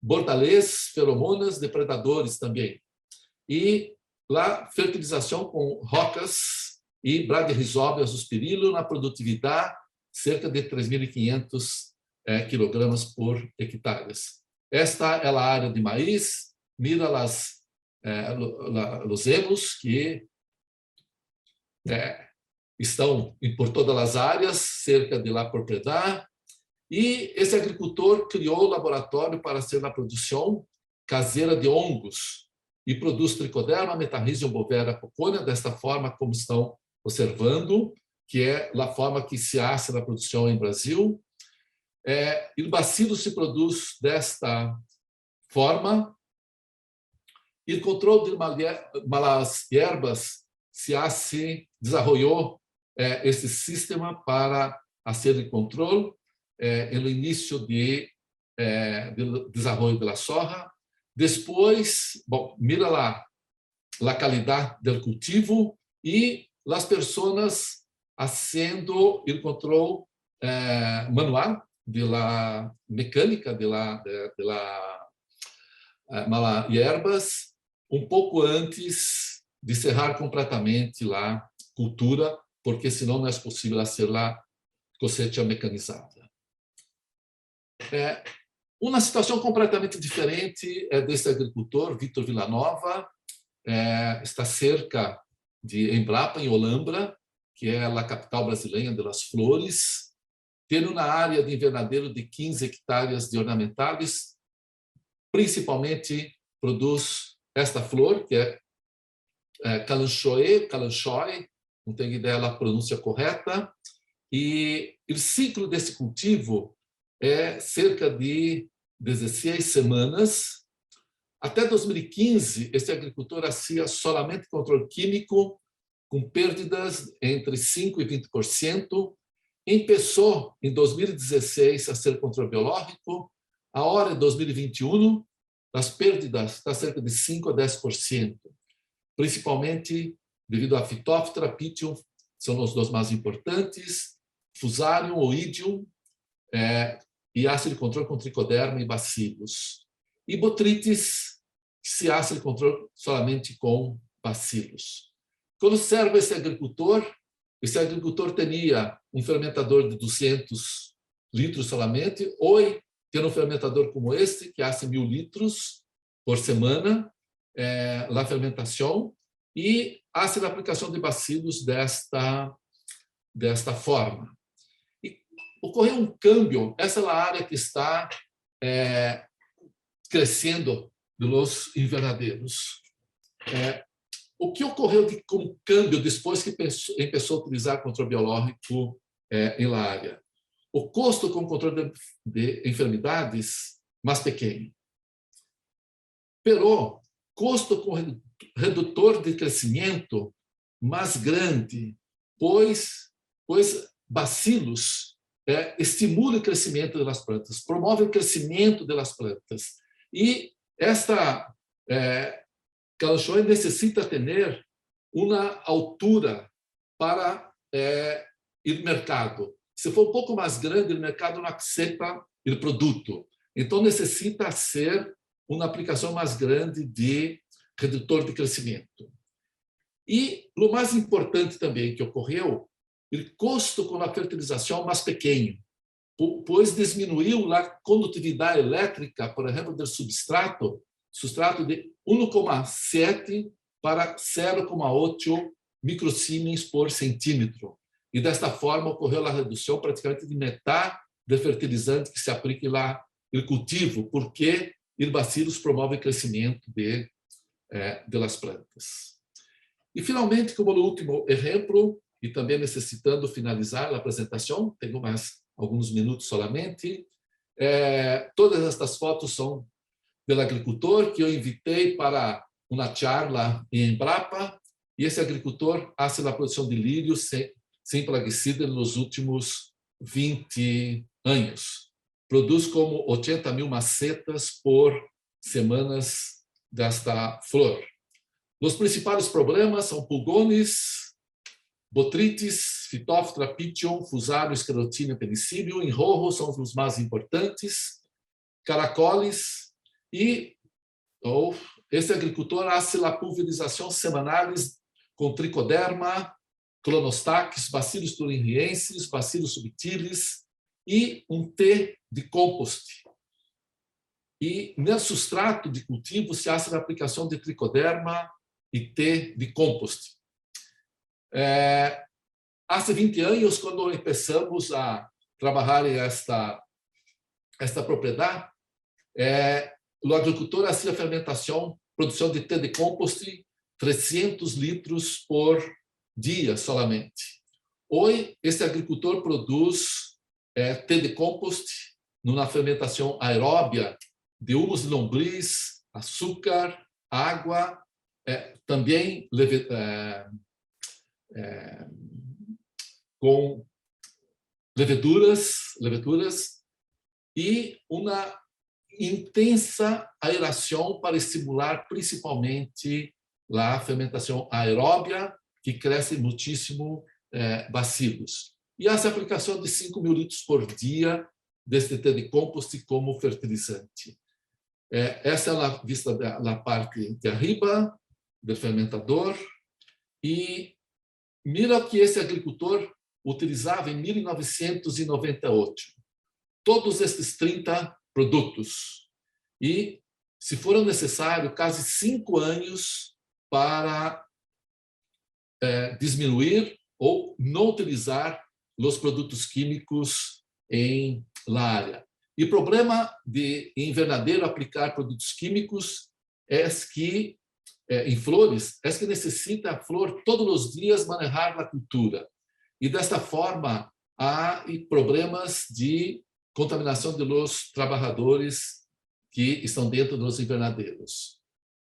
bordalês, feromonas, depredadores também. E a fertilização com rocas e Bradyrhizobia azospirillum na produtividade cerca de 3.500 quilogramas por hectare. Esta é a área de maíz. Mira os emos que estão por todas as áreas, cerca de la propriedade. E esse agricultor criou o laboratório para fazer a produção caseira de hongos e produz Trichoderma, Metarrhizium bovéria, Pocônia, desta forma como estão observando, que é a forma que se hace na produção em Brasil. E o bacilo se produz desta forma. E o controle de malas hierbas se desenvolveu esse sistema para fazer o controle no início do desenvolvimento da soja. Depois, mira lá a qualidade do cultivo e as pessoas fazendo o controle manual da mecânica da malas hierbas pouco antes de cerrar completamente a cultura, porque senão não é possível fazer a cosecha mecanizada. Uma situação completamente diferente é desse agricultor, Vitor Villanova, está cerca de Embrapa, em Olambra, que é a capital brasileira das flores, tem uma área de invernadeiro de 15 hectares de ornamentais, principalmente produz esta flor, que é Kalanchoe, não tenho ideia da pronúncia correta, e o ciclo desse cultivo é cerca de 16 semanas. Até 2015, esse agricultor fazia somente controle químico, com perdas entre 5% e 20%. Começou, em 2016, a ser controle biológico. Agora, em 2021, as perdas estão cerca de 5% a 10%, principalmente devido a Phytophthora, Pythium, são os dois mais importantes, Fusarium, Oidium, e ácido de controle com Tricoderma e bacilos. E Botrytis, se ácido de controle somente com bacilos. Quando serve esse agricultor tinha um fermentador de 200 litros solamente. Hoje, tem um fermentador como este, que hace 1.000 litros por semana, a fermentação, e hace a aplicação de bacilos desta forma. E ocorreu um câmbio, essa é a área que está crescendo dos invernadeiros. O que ocorreu como câmbio depois que começou a utilizar controle biológico em la área? O custo com controle de enfermidades mais pequeno. Pero, custo com redutor de crescimento mais grande, pois bacilos estimulam o crescimento das plantas, promovem o crescimento das plantas. E esta Kalanchoe necessita ter uma altura para ir ao mercado. Se for um pouco mais grande, o mercado não aceita o produto. Então, necessita ser uma aplicação mais grande de redutor de crescimento. E o mais importante também que ocorreu, o custo com a fertilização mais pequeno, pois diminuiu a condutividade elétrica, por exemplo, do substrato de 1,7 para 0,8 microsiemens por centímetro. E desta forma ocorreu a redução praticamente de metade do fertilizante que se aplica lá no cultivo, porque os bacilos promovem o crescimento das plantas. E, finalmente, como no último exemplo, e também necessitando finalizar a apresentação, tenho mais alguns minutos solamente, todas estas fotos são do agricultor que eu invitei para uma charla em Embrapa, e esse agricultor faz a produção de lírios sem plaguicida nos últimos 20 anos. Produz como 80.000 macetas por semanas desta flor. Os principais problemas são pulgones, Botrytis, Phytophthora, Pythium, Fusarium, Sclerotinia, Penicillium, enrollos são os mais importantes, caracoles, e esse agricultor faz a pulverização semanais com Tricoderma, Clonostax, Bacillus thuringiensis, Bacillus subtilis e um T de compost. E no substrato de cultivo se faz a aplicação de Tricoderma e T de compost. Há 20 anos, quando começamos a trabalhar em esta propriedade, o agricultor fazia fermentação, produção de T de compost, 300 litros por dia solamente. Hoje, esse agricultor produz T de compost numa fermentação aeróbia de humus de lombriz, açúcar, água, também com leveduras e uma intensa aeração para estimular principalmente a fermentação aeróbia, que cresce muitíssimo bacilos. E essa aplicação de 5.000 litros por dia deste T de compost como fertilizante. Essa é a vista da parte de arriba, do fermentador. E mira o que esse agricultor utilizava em 1998. Todos estes 30 produtos. E, se foram necessários, quase 5 anos para diminuir ou não utilizar os produtos químicos em la área. E o problema de invernadeiro aplicar produtos químicos é que em flores é que necessita a flor todos os dias manejar a cultura. E desta forma há problemas de contaminação de los trabalhadores que estão dentro dos invernadeiros.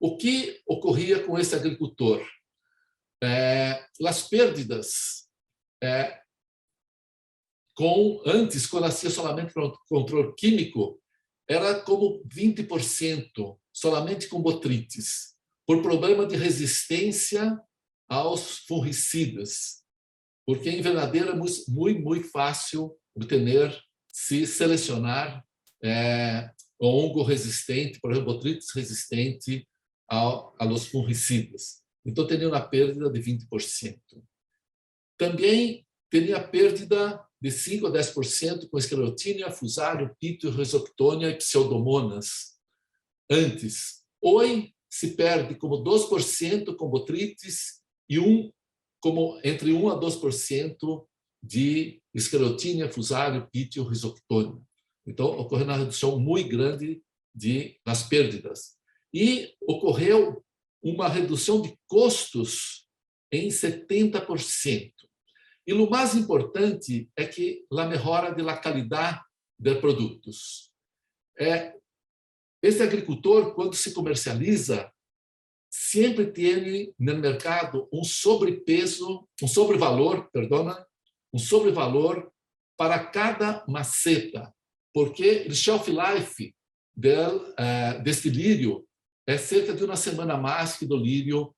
O que ocorria com esse agricultor? As perdas antes, quando hacía somente controle químico, era como 20%, somente com botrites, por problema de resistência aos fungicidas, porque em invernadeiro é muito fácil obter, se selecionar ongo resistente, por exemplo, botrites resistente aos fungicidas. Então, teria uma perda de 20%. Também teria perda de 5 a 10% com esclerotínia, fusário, pítio, rhizoctônia e pseudomonas. Antes, hoje se perde como 2% com botrites e entre 1 a 2% de esclerotínia, fusário, pítio, rhizoctônia. Então, ocorreu uma redução muito grande das perdas. E ocorreu uma redução de custos em 70%. E o mais importante é que a melhora da qualidade dos produtos. Esse agricultor, quando se comercializa, sempre tem no mercado um sobrevalor para cada maceta, porque o shelf life deste lírio é cerca de uma semana mais que do lírio,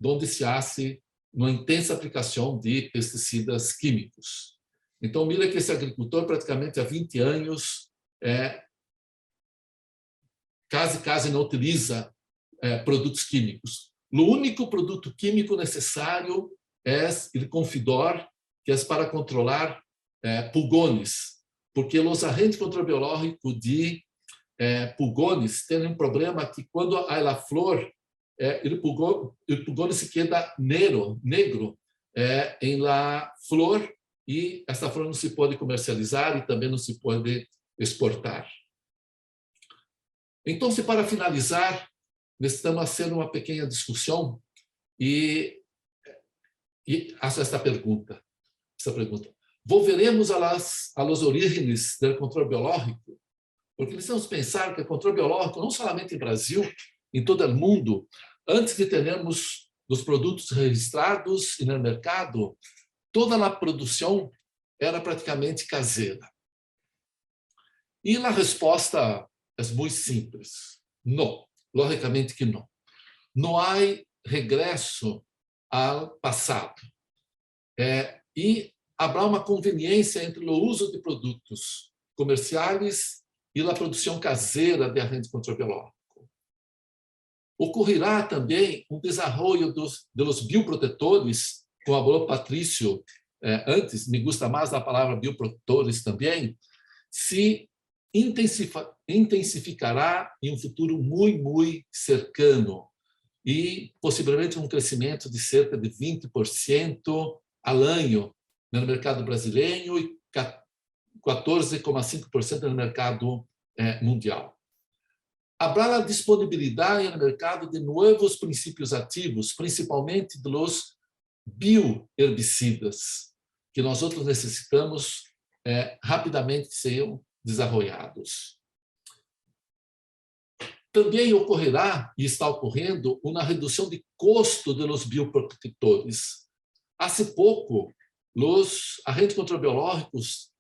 onde se hace uma intensa aplicação de pesticidas químicos. Então, mira que esse agricultor, praticamente há 20 anos, quase não utiliza produtos químicos. O único produto químico necessário é o Confidor, que é para controlar pulgones, porque os agentes controbiológicos de pulgones têm um problema que, quando há a flor, o pulgone se queda negro em la flor, e essa flor não se pode comercializar e também não se pode exportar. Então, para finalizar, necessitamos fazer uma pequena discussão e faço esta pergunta. Volveremos às origens do controle biológico? Porque precisamos pensar que o controle biológico, não somente no Brasil, em todo o mundo, antes de termos os produtos registrados no mercado, toda a produção era praticamente caseira. E a resposta é muito simples. Não, logicamente que não. Não há regresso ao passado. E haverá uma conveniência entre o uso de produtos comerciais e a produção caseira de agentes controbiológicos. Ocorrerá também um desenvolvimento dos bioprotetores, como falou Patrício antes, me gusta mais a palavra bioprotetores também, se intensificará em um futuro muito cercano e possivelmente um crescimento de cerca de 20% ao ano no mercado brasileiro e 14,5% no mercado mundial. Haverá a disponibilidade no mercado de novos princípios ativos, principalmente dos bioherbicidas, que nós outros necessitamos rapidamente que sejam desenvolvidos. Também ocorrerá, e está ocorrendo, uma redução de custo dos bioprotetores. Há pouco, os agentes controbiológicos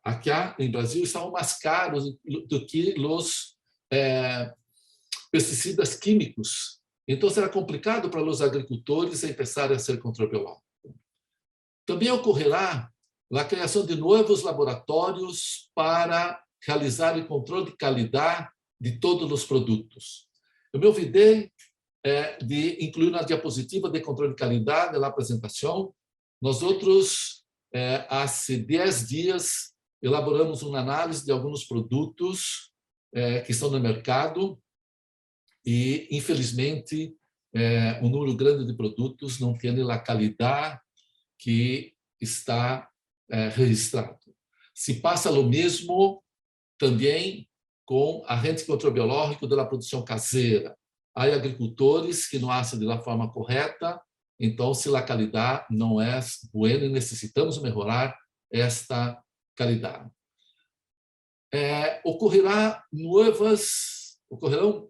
aqui em Brasil estavam mais caros do que os pesticidas químicos. Então, será complicado para os agricultores começarem a ser controbiológicos. Também ocorrerá a criação de novos laboratórios para realizar o controle de qualidade de todos os produtos. Eu me olvidei de incluir na diapositiva de controle de qualidade da apresentação. Nós outros, há 10 dias, elaboramos uma análise de alguns produtos que estão no mercado e, infelizmente, um número grande de produtos não tem a qualidade que está registrado. Se passa o mesmo também com agentes de controle biológico da produção caseira. Há agricultores que não fazem da forma correta, então, se a qualidade não é boa, necessitamos melhorar esta qualidade. Ocorrerão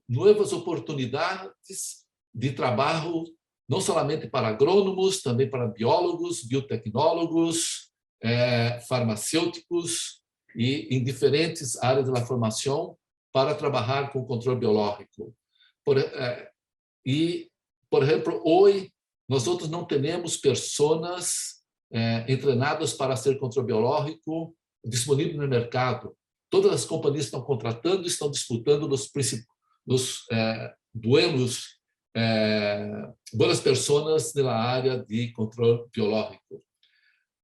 novas oportunidades de trabalho, não somente para agrônomos, também para biólogos, biotecnólogos, farmacêuticos e em diferentes áreas da formação para trabalhar com controle biológico. Por exemplo, hoje, nós outros não temos pessoas treinadas para ser controle biológico disponível no mercado. Todas as companhias estão contratando, estão disputando os duelos, boas pessoas da área de controle biológico.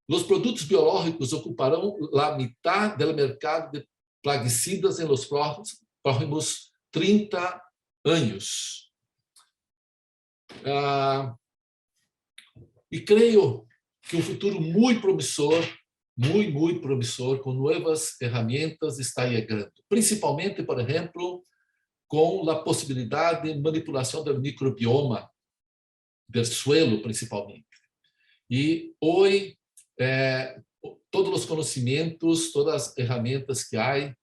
Os produtos biológicos ocuparão a metade do mercado de plaguicidas nos próximos 30 anos. E creio que um futuro muito promissor, muito promissor, com novas ferramentas está chegando, principalmente, por exemplo, com a possibilidade de manipulação do microbioma do suelo, principalmente. E hoje, todos os conhecimentos, todas as ferramentas que há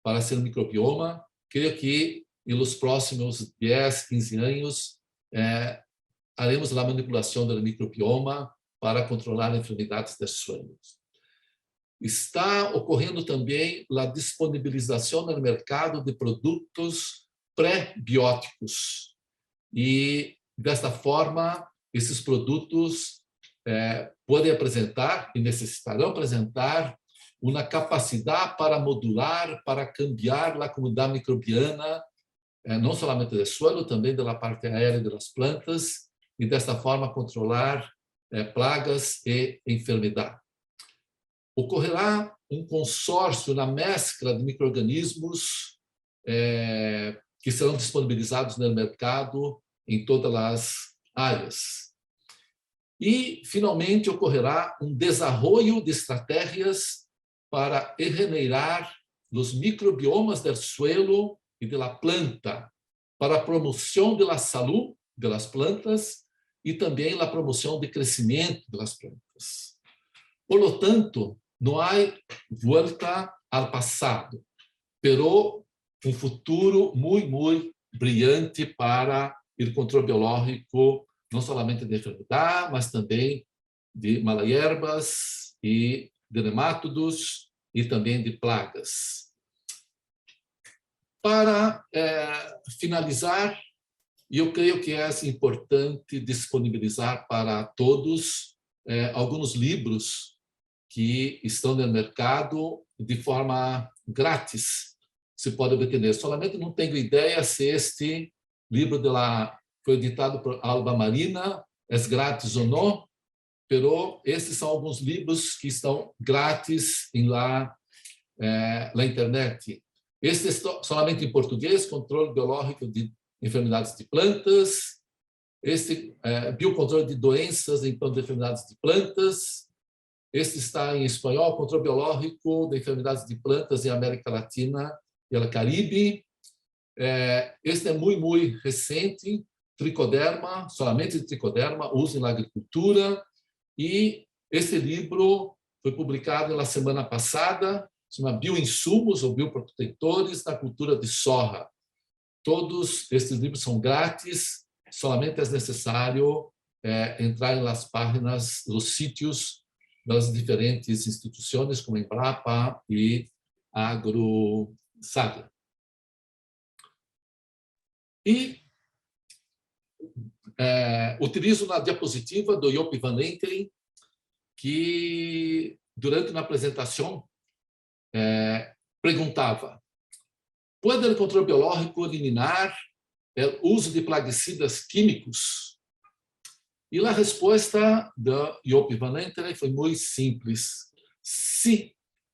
para ser um microbioma, creio que nos próximos 10, 15 anos, haremos a manipulação do microbioma para controlar enfermidades dos suelos. Está ocorrendo também a disponibilização no mercado de produtos pré-bióticos. E, desta forma, esses produtos podem apresentar e necessitarão apresentar uma capacidade para modular, para cambiar a comunidade microbiana, não somente do suelo, também da parte aérea das plantas, e desta forma controlar plagas e enfermidades. Ocorrerá um consórcio na mescla de micro-organismos que serão disponibilizados no mercado em todas as áreas. E, finalmente, ocorrerá um desenvolvimento de estratégias para regenerar os microbiomas do suelo e da planta, para a promoção da saúde das plantas e também a promoção do crescimento das plantas. Por lo tanto, não há volta ao passado, pero um futuro muito brilhante para o controle biológico, não somente de enfermidade, mas também de malaherbas e de nemátodos e também de plagas. Para finalizar, eu creio que é importante disponibilizar para todos alguns livros que estão no mercado de forma grátis. Se pode obter. Solamente não tenho ideia se este livro foi editado por Alba Marina, é grátis ou não, pero esses são alguns livros que estão grátis na internet. Este é somente em português, controle biológico de enfermidades de plantas, este biocontrole de doenças em enfermidades de plantas, este está em espanhol, controle biológico de enfermidades de plantas em América Latina e o Caribe. Este é muito recente, tricoderma, somente tricoderma, uso na agricultura, e este livro foi publicado na semana passada, se chama Bioinsumos ou Bioprotetores na Cultura de Soja. Todos estes livros são grátis, somente é necessário entrar nas páginas, nos sítios das diferentes instituições, como Embrapa e AgroSaga. E utilizo na diapositiva do Joop van Leeuwen, que, durante uma apresentação, perguntava: pode o controle biológico eliminar o uso de plaguicidas químicos? E a resposta da Joop van Lenteren foi muito simples. Sim,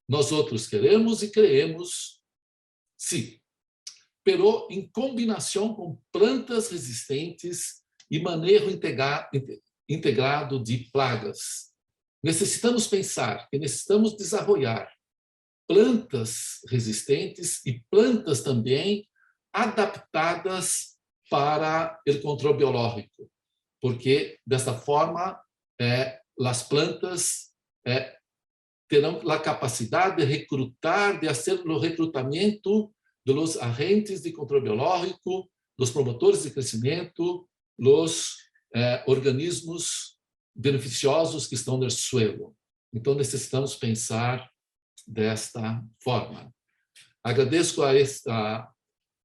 nós outros queremos e creemos, sim. Pero em combinação com plantas resistentes e manejo integrado de plagas. Necessitamos pensar que necessitamos desenvolver plantas resistentes e plantas também adaptadas para o controle biológico, porque dessa forma as plantas terão a capacidade de recrutar, de fazer o recrutamento dos agentes de controle biológico, dos promotores de crescimento, dos organismos beneficiosos que estão no suelo. Então, necessitamos pensar desta forma. Agradeço a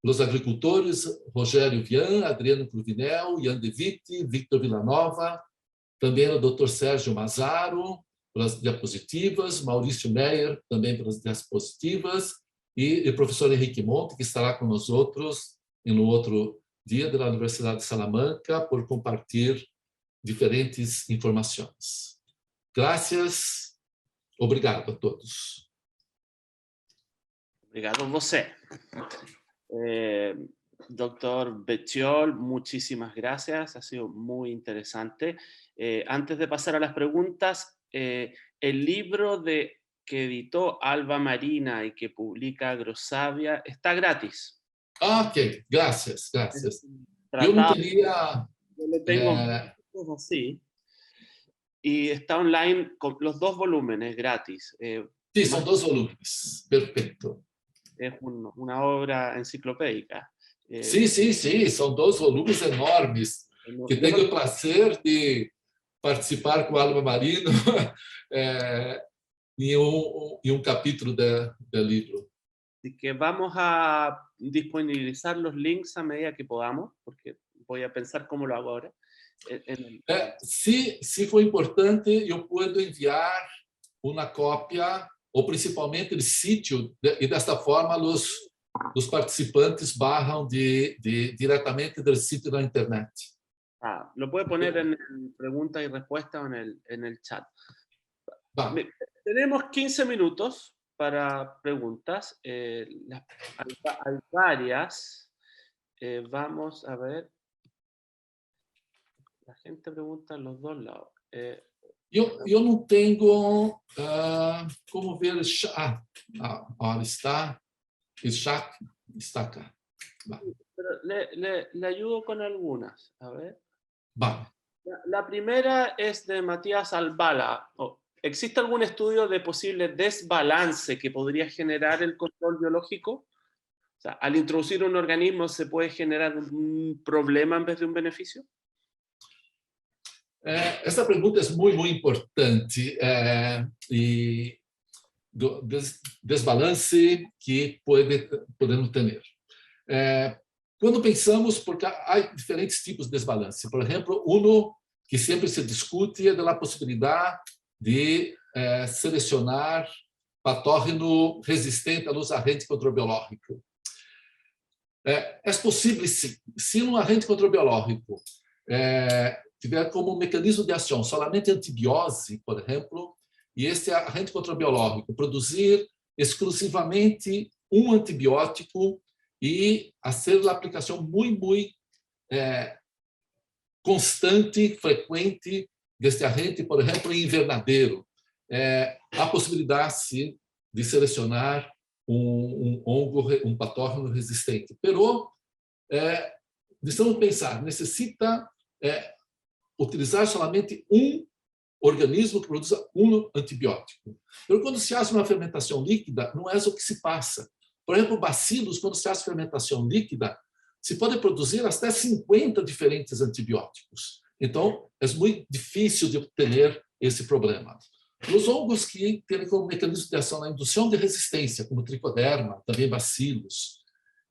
os agricultores Rogério Vian, Adriano Cruvinel, Ian De Witte, Victor Villanova, também o Dr. Sérgio Mazaro, pelas diapositivas, Maurício Meyer, também pelas diapositivas, e o professor Henrique Monte, que estará com nós outros no outro dia da Universidade de Salamanca, por compartilhar diferentes informações. Graças, obrigado a todos. Obrigado a você. Doctor Bettiol, muchísimas gracias, ha sido muy interesante. Antes de pasar a las preguntas, el libro que editó Alba Marina y que publica Agrosavia está gratis. Ok, gracias, gracias. Yo no tenía... Yo lo tengo así. Y está online con los 2 volúmenes gratis. Sí, son 2 volúmenes, perfecto. Es una obra enciclopédica. Sim, são 2 volumes enormes, que tenho o prazer de participar com a Alba Marina em capítulo do livro. Así que vamos a disponibilizar los links a medida que podamos, porque voy a pensar cómo lo hago ahora. Se for importante, eu posso enviar uma cópia, ou principalmente o sítio, e desta forma os participantes barram diretamente do sítio da internet. Lo puede poner en preguntas y respuestas o en el chat. Tenemos 15 minutos para preguntas. Hay varias. Vamos a ver. La gente pregunta en los 2 lados. Eu não tenho como ver o chat. Olha, está. O chat está acá. Pero le ayudo con algunas. A ver. Vale. La primera es de Matías Albala. ¿Existe algún estudio de posible desbalance que podría generar el control biológico? O sea, al introducir un organismo, ¿se puede generar un problema en vez de un beneficio? Essa pergunta é muito importante e do desbalance que podemos ter. Quando pensamos, porque há diferentes tipos de desbalance. Por exemplo, que sempre se discute é da possibilidade de selecionar patógeno resistente aos agentes controbiológicos. É possível, sim. Se um agente controbiológico tiver como mecanismo de ação somente antibiose, por exemplo, e este agente controbiológico produzir exclusivamente um antibiótico e fazer a aplicação muito constante, frequente deste agente, por exemplo, em invernadeiro, há possibilidade, sim, de selecionar um patógeno resistente. Pero, precisamos pensar, necessita utilizar somente um organismo que produza um antibiótico. Então, quando se faz uma fermentação líquida, não é o que se passa. Por exemplo, bacilos, quando se faz fermentação líquida, se pode produzir até 50 diferentes antibióticos. Então, é muito difícil de obter esse problema. Os hongos que têm como mecanismo de ação na indução de resistência, como tricoderma, também bacilos,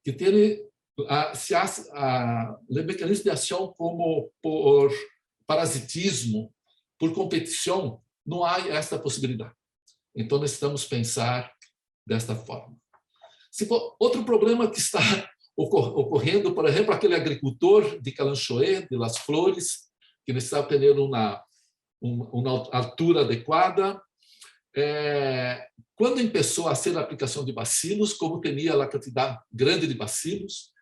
que têm o mecanismo de ação como por parasitismo, por competição, não há esta possibilidade. Então, necessitamos pensar desta forma. Outro problema que está ocorrendo, por exemplo, aquele agricultor de Calanchoe, de Las Flores, que necessitava ter uma altura adequada. Quando começou a ser a aplicação de bacilos, como tinha a quantidade grande de bacilos,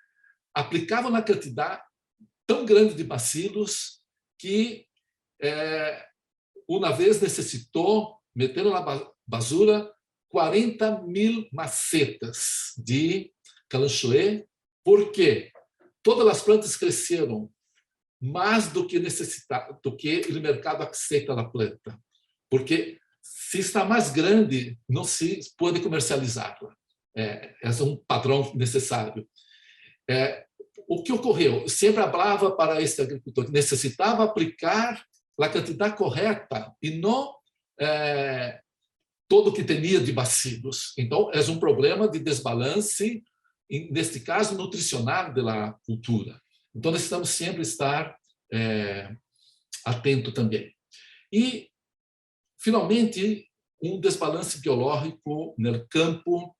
aplicavam na quantidade tão grande de bacilos que uma vez necessitou, meteram na basura 40.000 macetas de Calanchoe, porque todas as plantas cresceram mais do que necessitava, do que o mercado aceita na planta, porque se está mais grande, não se pode comercializá-la. É um padrão necessário. O que ocorreu? Sempre falava para esse agricultor que necessitava aplicar a quantidade correta e não todo o que tinha de bacilos. Então, é um problema de desbalance, neste caso, nutricional da cultura. Então, necessitamos sempre estar atento também. E, finalmente, desbalance biológico no campo.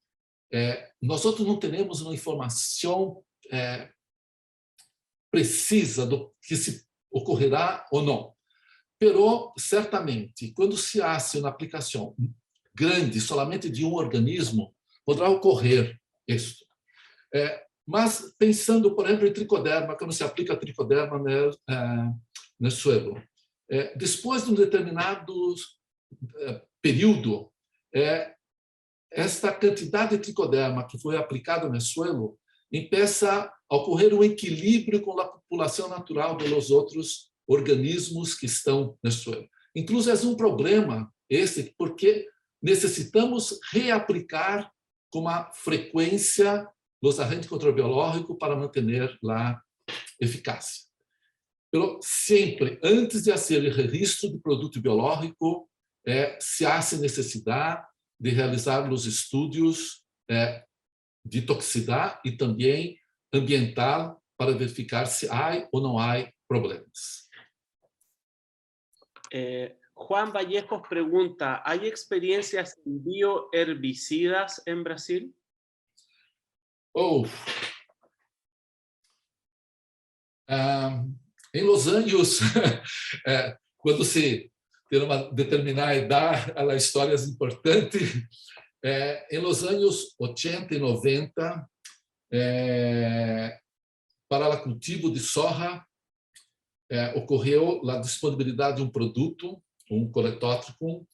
Nós outros não temos uma informação precisa do que se ocorrerá ou não. Pero, certamente, quando se hace uma aplicação grande, somente de organismo, poderá ocorrer isso. Mas, pensando, por exemplo, em tricoderma, quando se aplica tricoderma no suelo, depois de determinado período, esta quantidade de tricoderma que foi aplicada no suelo começa a ocorrer equilíbrio com a população natural dos outros organismos que estão no suelo. Incluso é problema esse, porque necessitamos reaplicar com uma frequência os agentes controbiológicos para manter a eficácia. Pero sempre, antes de fazer o registro do produto biológico, se há necessidade de realizar os estudos de toxicidade e também ambiental para verificar se há ou não há problemas. Juan Vallejos pregunta, ¿hay experiencias en bioherbicidas en Brasil? Em Los Angeles, quando se tem uma determinada idade, a história é importante. Em Los Angeles 80 e 90, para o cultivo de soja, ocorreu a disponibilidade de produto, coletótrico,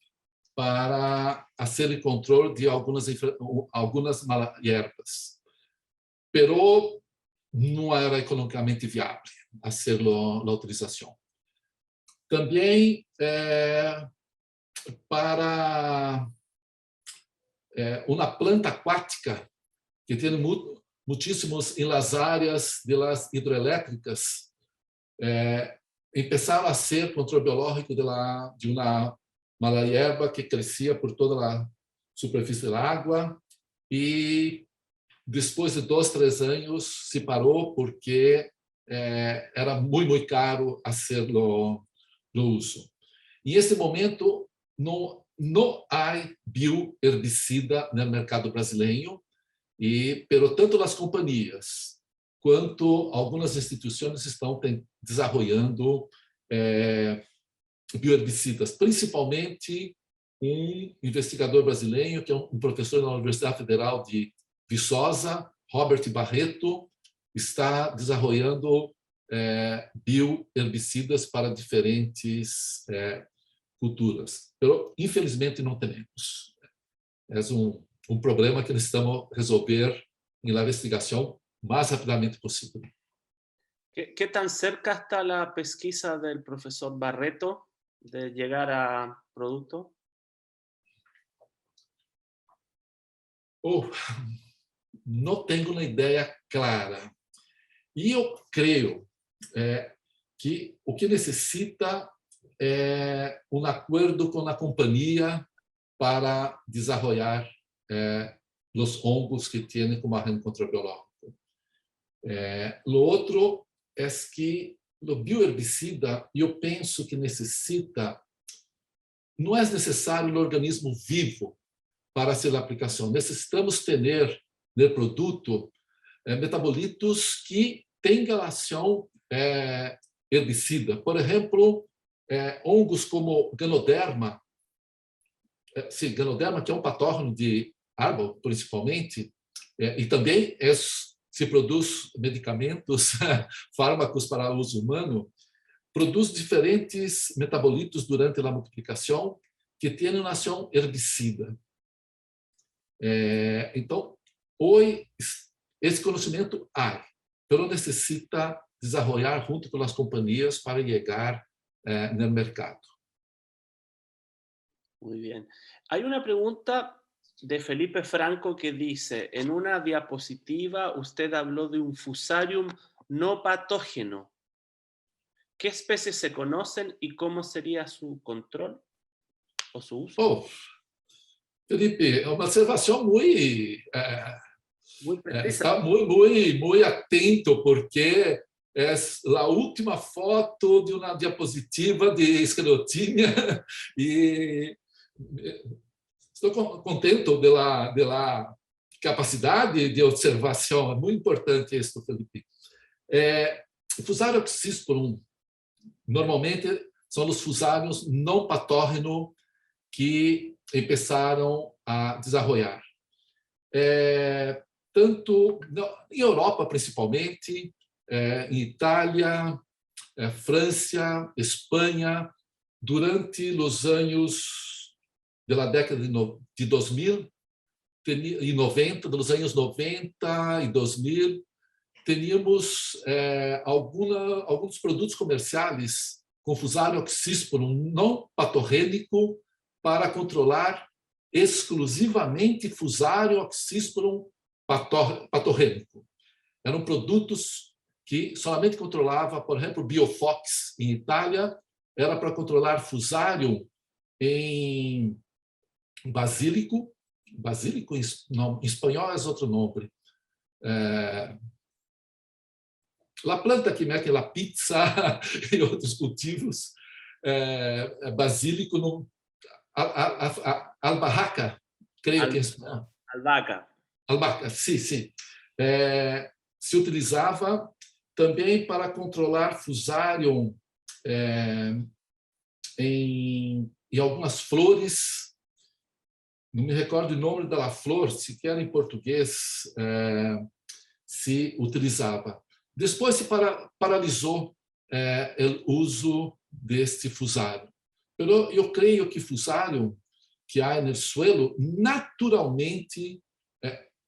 para fazer o controle de algumas malhierbas. Pero não era economicamente viável fazer a utilização. Também para uma planta aquática que tem muitíssimos em las áreas de las hidroelétricas, começaram a ser controle biológico de uma malhierba que crescia por toda a superfície da água e depois de 2, 3 anos se parou porque era muito caro fazer o uso. E nesse momento não há bioherbicida no mercado brasileiro pero tanto as companhias quanto algumas instituições estão desenvolvendo bioherbicidas, principalmente investigador brasileiro, que é professor da Universidade Federal de Viçosa, Robert Barreto, está desenvolvendo bioherbicidas para diferentes culturas. Pero, infelizmente, não temos. É problema que necessitamos resolver na investigação o mais rapidamente possível. ¿Qué tan cerca está la pesquisa del profesor Barreto de llegar a producto? Não tenho uma ideia clara. E eu creio que o que necessita é acordo com a companhia para desenvolver os hongos que têm como agente controbiológico. O outro é que o bioherbicida, eu penso que necessita, não é necessário o organismo vivo para ser a aplicação. Necessitamos ter no produto metabolitos que têm relação herbicida. Por exemplo, hongos como Ganoderma, Ganoderma, que é um patógeno de árvore, principalmente, e também se produz medicamentos, fármacos para uso humano, produz diferentes metabolitos durante a multiplicação que têm uma ação herbicida. Então, hoje, esse conhecimento há, mas necessita desenvolver junto com as companhias para chegar no mercado. Muy bien. Hay una pregunta de Felipe Franco que dice, en una diapositiva usted habló de un fusarium no patógeno. ¿Qué especies se conocen y cómo sería su control o su uso? Oh, Felipe, é uma observação muito Muy precisa. está muito atento, porque é a última foto de uma diapositiva de esclerotínia e estou contente da capacidade de observação. É muito importante isso, Felipe. Fusarium oxysporum, normalmente, são os fusários não patógenos que começaram a desenvolver. Tanto em Europa, principalmente, em Itália, França, Espanha, durante os anos da década de 2000 e 90, dos anos 90 e 2000, teníamos alguns produtos comerciais com fusarium oxysporum não patogênico para controlar exclusivamente fusarium oxysporum patogênico. Eram produtos que somente controlava, por exemplo, Biofox em Itália, era para controlar fusarium em basílico em espanhol é outro nome. A planta que mete a pizza e outros cultivos, basílico, albahaca, creio que é espanhol. Albahaca, sim. Se utilizava também para controlar fusarium em algumas flores. Não me recordo o nome da flor, sequer em português se utilizava. Depois se paralisou o uso deste fusarium. Mas eu creio que fusarium que há no suelo, naturalmente,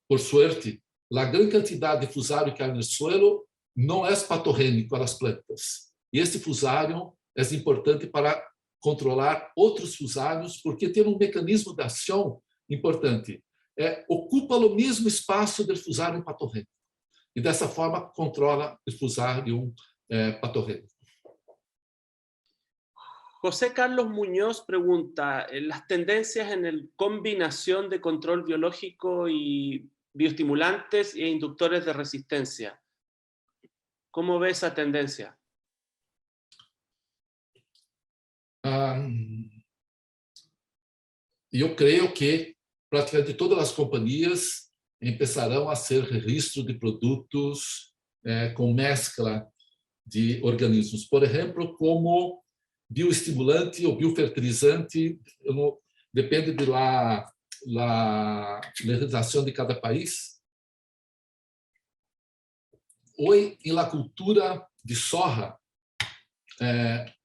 por sorte, a grande quantidade de fusarium que há no suelo não é patogênico para as plantas. E este fusarium é importante para controlar outros fusários, porque tem um mecanismo de ação importante. Ocupa o mesmo espaço do fusarium patogênico. E dessa forma controla o fusarium patogênico. José Carlos Muñoz pregunta, las tendencias en la combinación de control biológico y bioestimulantes e inductores de resistencia. ¿Cómo ve esa tendencia? Eu creio que praticamente todas as companhias começarão a ser registro de produtos com mescla de organismos. Por exemplo, como bioestimulante ou biofertilizante, depende da legislação de cada país. Hoje, na cultura de soja,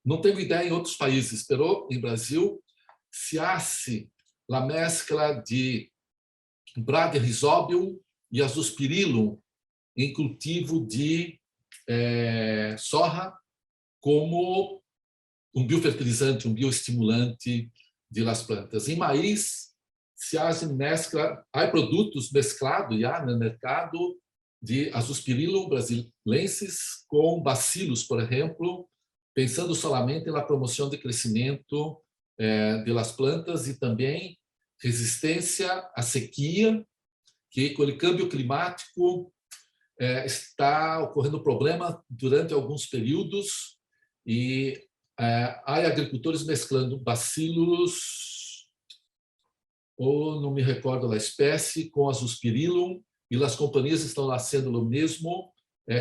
não tenho ideia em outros países, mas em Brasil se hace a mescla de Bradyrhizobium e Azospirillum em cultivo de soja como um biofertilizante, um bioestimulante de las plantas. Em maíz, se mescla, há produtos mesclados já no mercado de Azospirillum brasilensis com bacilos, por exemplo, pensando solamente na promoção de crescimento de las plantas e também resistência à sequia, que com o câmbio climático está ocorrendo problema durante alguns períodos e há agricultores mesclando bacilos, ou não me recordo da espécie, com Azospirillum e as companhias estão fazendo o mesmo,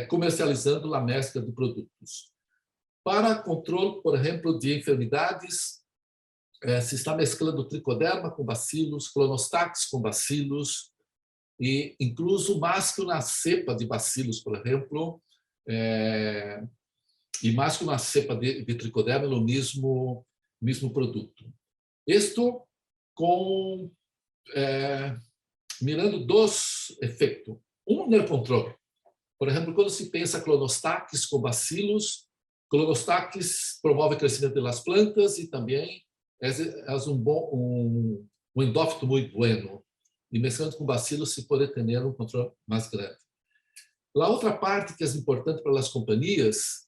comercializando a mescla de produtos. Para controle, por exemplo, de enfermidades, se está mesclando tricoderma com bacilos, clonostax com bacilos, e incluso mais que uma cepa de bacilos, por exemplo, e mais que uma cepa de tricoderma no mesmo produto. Isto com mirando dois efeitos. Um no controle. Por exemplo, quando se pensa clonostax com bacilos, clonostax promove o crescimento das plantas e também é um endófito muito bueno. E mesclando com bacilos se pode ter um controle mais grande. A outra parte que é importante para as companhias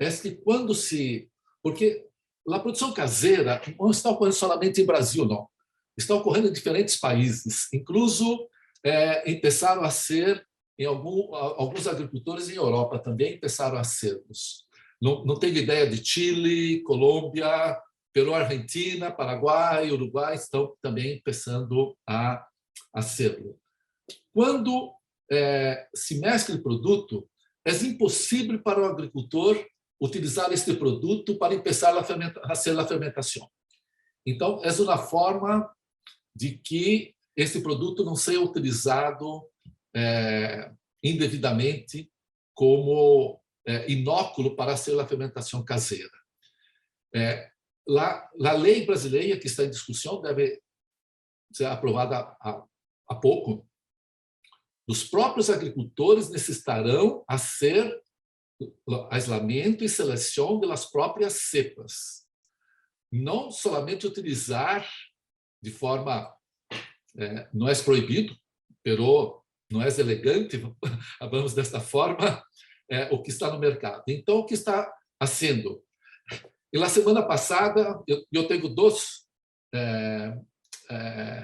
é que quando se... Porque a produção caseira não está ocorrendo somente em Brasil, não. Está ocorrendo em diferentes países. Incluso começaram a ser, em alguns agricultores em Europa também começaram a sermos. Não tenho ideia de Chile, Colômbia, Peru, Argentina, Paraguai, Uruguai estão também começando a serlo. Quando se mescla o produto, é impossível para o agricultor utilizar este produto para começar a ser a fermentação. Então, é uma forma de que esse produto não seja utilizado indevidamente como inóculo para ser a fermentação caseira. A lei brasileira que está em discussão deve ser aprovada há pouco. Os próprios agricultores necessitarão fazer aislamento e seleção das próprias cepas. Não somente utilizar de forma... não é proibido, mas não é elegante, vamos desta forma, o que está no mercado. Então, o que está fazendo? E na semana passada, eu tenho dois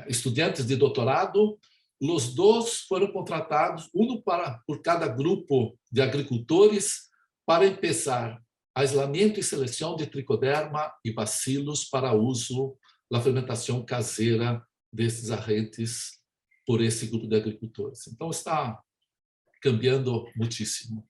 estudantes de doutorado, os dois foram contratados, por cada grupo de agricultores, para começar aislamento e seleção de tricoderma e bacilos para uso na fermentação caseira desses agentes por esse grupo de agricultores. Então, está cambiando muitíssimo.